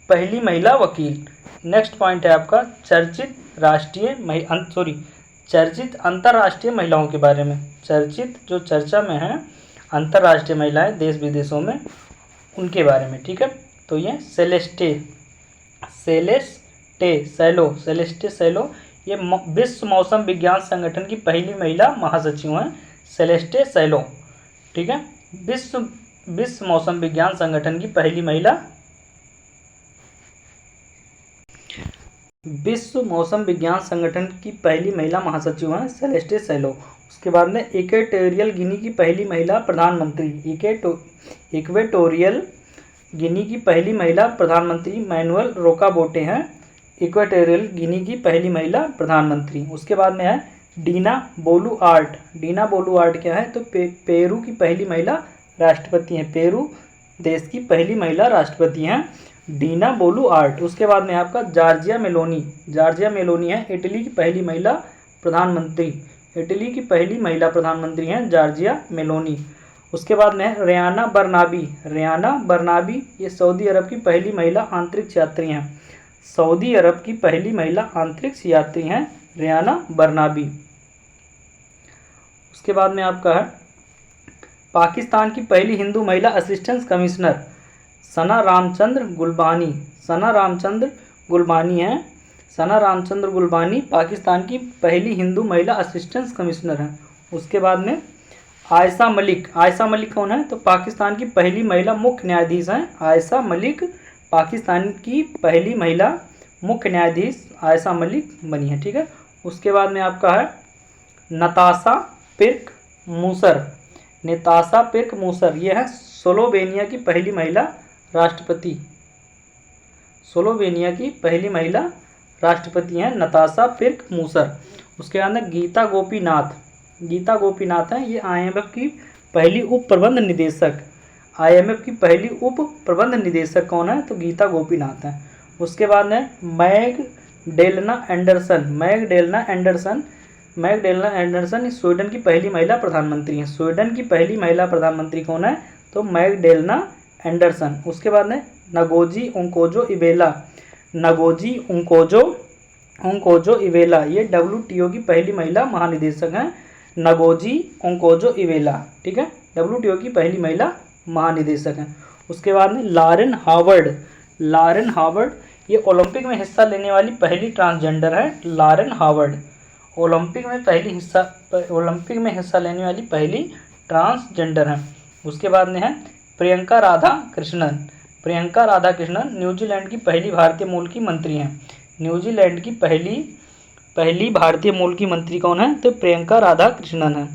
पहली महिला वकील। नेक्स्ट पॉइंट है आपका चर्चित अंतर्राष्ट्रीय महिलाओं के बारे में। चर्चित जो चर्चा में है अंतर्राष्ट्रीय महिलाएं देश विदेशों में, उनके बारे में। ठीक है, तो ये सेलेस्टे सैलो ये विश्व मौसम विज्ञान संगठन की पहली महिला महासचिव हैं सेलेस्टे सैलो। ठीक है, विश्व मौसम विज्ञान संगठन की पहली महिला महासचिव हैं सेलेस्टे सैलो। उसके बाद में इक्वेटोरियल गिनी की पहली महिला प्रधानमंत्री मैनुअल रोकाबोटे हैं इक्वेटोरियल गिनी की पहली महिला प्रधानमंत्री। उसके बाद में है डीना बोलुआर्ट क्या है, तो पेरू की पहली महिला राष्ट्रपति हैं। पेरू देश की पहली महिला राष्ट्रपति हैं डीना बोलू आर्ट। उसके बाद में आपका जॉर्जिया मेलोनी। जॉर्जिया मेलोनी है इटली की पहली महिला प्रधानमंत्री। इटली की पहली महिला प्रधानमंत्री हैं जॉर्जिया मेलोनी। उसके बाद में है रियाना बरनाबी। रियाना बरनाबी ये सऊदी अरब की पहली महिला अंतरिक्ष यात्री हैं। सऊदी अरब की पहली महिला अंतरिक्ष यात्री हैं रियाना बरनाबी। उसके बाद में आपका है पाकिस्तान की पहली हिंदू महिला असिस्टेंट कमिश्नर सना रामचंद्र गुलबानी। सना रामचंद्र गुलबानी हैं। सना रामचंद्र गुलबानी पाकिस्तान की पहली हिंदू महिला असिस्टेंट कमिश्नर हैं। उसके बाद में आयशा मलिक। आयशा मलिक कौन है? तो पाकिस्तान की पहली महिला मुख्य न्यायाधीश हैं। आयशा मलिक पाकिस्तान की पहली महिला मुख्य न्यायाधीश आयशा मलिक बनी है। ठीक है। उसके बाद में आपका है नताशा पिर्क मूसर। नताशा पिर्क मूसर ये है स्लोवेनिया की पहली महिला राष्ट्रपति। स्लोवेनिया की पहली महिला राष्ट्रपति हैं नताशा पिर्क मूसर। उसके बाद में गीता गोपीनाथ। गीता गोपीनाथ हैं ये IMF की पहली उप प्रबंध निदेशक। IMF की पहली उप प्रबंध निदेशक कौन है? तो गीता गोपीनाथ हैं। उसके बाद में Magdalena Anderson. Magdalena Anderson. Magdalena Anderson Sweden की पहली महिला प्रधानमंत्री हैं। स्वीडन की पहली महिला प्रधानमंत्री कौन है? तो मैगडेलेना एंडरसन। उसके बाद में नगोजी ओंकोजो इवेला। नगोजी ओंकोजो इवेला ये WTO की पहली महिला महानिदेशक हैं। नगोजी ओंकोजो इवेला। ठीक है। WTO की पहली महिला महानिदेशक हैं। उसके बाद में लॉरेन हावर्ड। लॉरेन हावर्ड ये ओलंपिक में हिस्सा लेने वाली पहली ट्रांसजेंडर है। लॉरेन हावर्ड ओलंपिक में हिस्सा लेने वाली पहली ट्रांसजेंडर है। उसके बाद में है प्रियंका राधा कृष्णन। प्रियंका राधा कृष्णन न्यूजीलैंड की पहली भारतीय मूल की मंत्री हैं। न्यूजीलैंड की पहली भारतीय मूल की मंत्री कौन है? तो प्रियंका राधा कृष्णन है।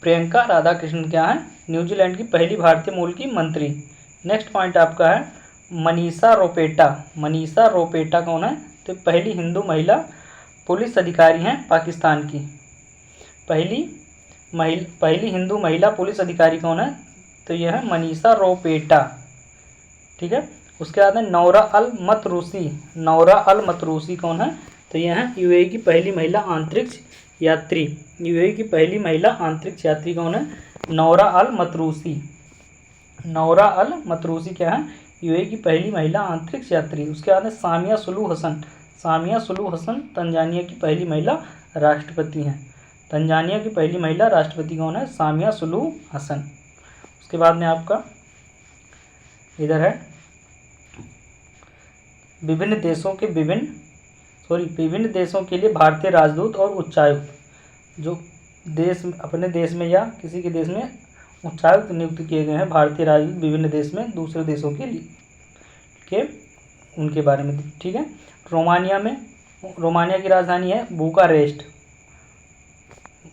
प्रियंका राधा कृष्णन क्या है? न्यूजीलैंड की पहली भारतीय मूल की मंत्री। नेक्स्ट पॉइंट आपका है मनीषा रोपेटा। मनीषा रोपेटा कौन है? तो पहली हिंदू महिला पुलिस अधिकारी हैं पाकिस्तान की। पहली हिंदू महिला पुलिस अधिकारी कौन है? तो यह है मनीषा रोपेटा। ठीक है। उसके बाद में नौरा अल मतरूसी। नौरा अल मतरूसी कौन है? तो यह है UAE की पहली महिला अंतरिक्ष यात्री। UAE की पहली महिला अंतरिक्ष यात्री कौन है? नौरा अल मतरूसी। नौरा अल मतरूसी क्या है? UAE की पहली महिला अंतरिक्ष यात्री। उसके बाद में सामिया सुलू हसन। सामिया सुलू हसन तंजानिया की पहली महिला राष्ट्रपति हैं। तंजानिया की पहली महिला राष्ट्रपति कौन है? सामिया सुलू हसन। उसके बाद में आपका इधर है विभिन्न देशों के लिए भारतीय राजदूत और उच्चायुक्त। जो अपने देश में या किसी के देश में उच्चायुक्त नियुक्त किए गए हैं भारतीय राजदूत विभिन्न देश में दूसरे देशों के लिए उनके बारे में। ठीक है। रोमानिया की राजधानी है बुकारेस्ट।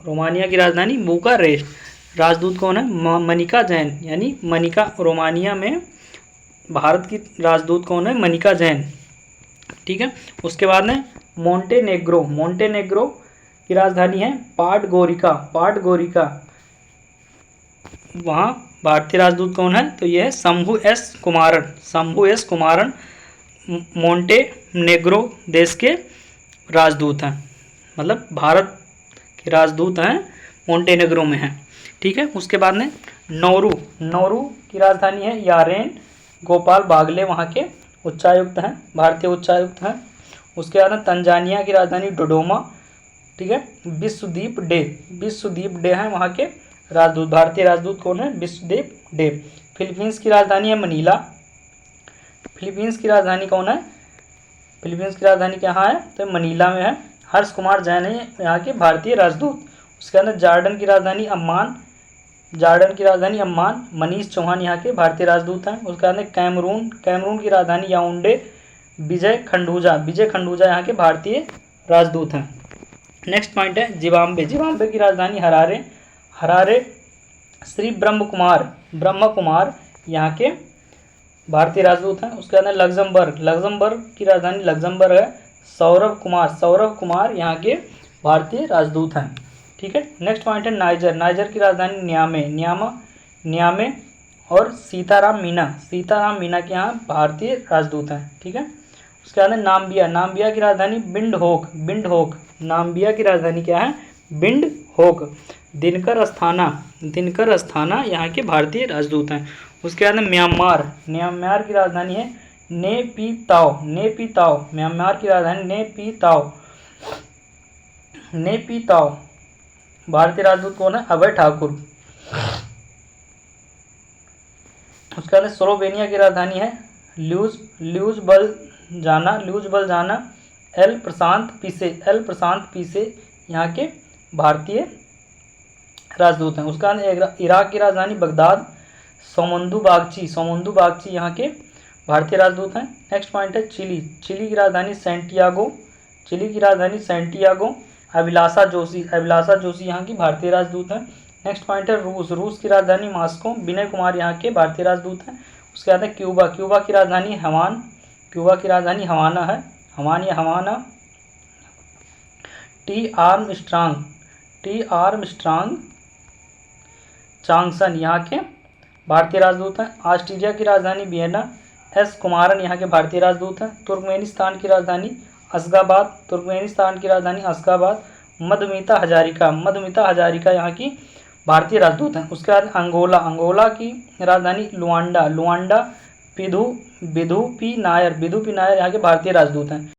रोमानिया की राजधानी बुकारेस्ट। राजदूत कौन है? मनिका जैन। यानी मनिका रोमानिया में भारत की राजदूत कौन है? मनिका जैन। ठीक है। उसके बाद में मोंटेनेग्रो की राजधानी है पाडगोरिका। पाडगोरिका वहाँ भारतीय राजदूत कौन है? तो यह है Shambhu S Kumaran. Shambhu S Kumaran Montenegro देश के राजदूत हैं। मतलब भारत के राजदूत हैं मोंटेनेग्रो में हैं। ठीक है। उसके बाद में नौरू की राजधानी है यारेन। गोपाल बागले वहाँ के उच्चायुक्त हैं, भारतीय उच्चायुक्त हैं। उसके बाद में तंजानिया की राजधानी डोडोमा। ठीक है। विश्वदीप डे हैं वहाँ के राजदूत। भारतीय राजदूत कौन है? विश्वदीप डे। फिलीपींस की राजधानी है मनीला। फिलीपींस की राजधानी कौन है? फिलीपींस की राजधानी कहाँ है? तो मनीला में है। हर्ष कुमार जैन है यहाँ के भारतीय राजदूत। उसके अंदर जॉर्डन की राजधानी अम्मान। मनीष चौहान यहाँ के भारतीय राजदूत हैं। उसके अंदर कैमरून की राजधानी याओंडे। विजय खंडूजा यहाँ के भारतीय राजदूत हैं। नेक्स्ट पॉइंट है जिम्बाब्वे की राजधानी हरारे। श्री ब्रह्म कुमार यहाँ के भारतीय राजदूत हैं। उसके अंदर लग्जमबर्ग की राजधानी लग्जमबर्ग है। सौरभ कुमार यहाँ के भारतीय राजदूत हैं। ठीक है। नेक्स्ट पॉइंट है नाइजर की राजधानी नियामे। और सीताराम मीना के यहाँ भारतीय राजदूत हैं। ठीक है। उसके बाद नाम्बिया की राजधानी बिंडहोक। नाम्बिया की राजधानी क्या है? बिंडहोक। दिनकर अस्थाना यहाँ के भारतीय राजदूत हैं। उसके बाद म्यांमार की राजधानी है नेपीताओ। म्यांमार की राजधानी नेपीताओ। भारतीय राजदूत कौन है? अभय ठाकुर। उसके बाद स्लोवेनिया की राजधानी है ल्यूजबलजाना। एल प्रशांत पीसे यहाँ के भारतीय राजदूत हैं। उसके बाद इराक की राजधानी बगदाद। सोमंदू बागची यहाँ के भारतीय राजदूत हैं। नेक्स्ट पॉइंट है चिली की राजधानी सैंटियागो। अभिलाषा जोशी यहाँ की भारतीय राजदूत हैं। नेक्स्ट पॉइंट है रूस की राजधानी मॉस्को। विनय कुमार यहाँ के भारतीय राजदूत हैं। उसके बाद है क्यूबा की राजधानी हवाना है। हवाना। टी आर्मस्ट्रांग चांगसन यहाँ के भारतीय राजदूत हैं। ऑस्ट्रेलिया की राजधानी वियना। एस कुमारन यहाँ के भारतीय राजदूत हैं। तुर्कमेनिस्तान की राजधानी अशगाबाद। मधुमिता हजारिका यहाँ की भारतीय राजदूत हैं। उसके बाद अंगोला की राजधानी लुआंडा। विदुपी नायर यहाँ के भारतीय राजदूत हैं।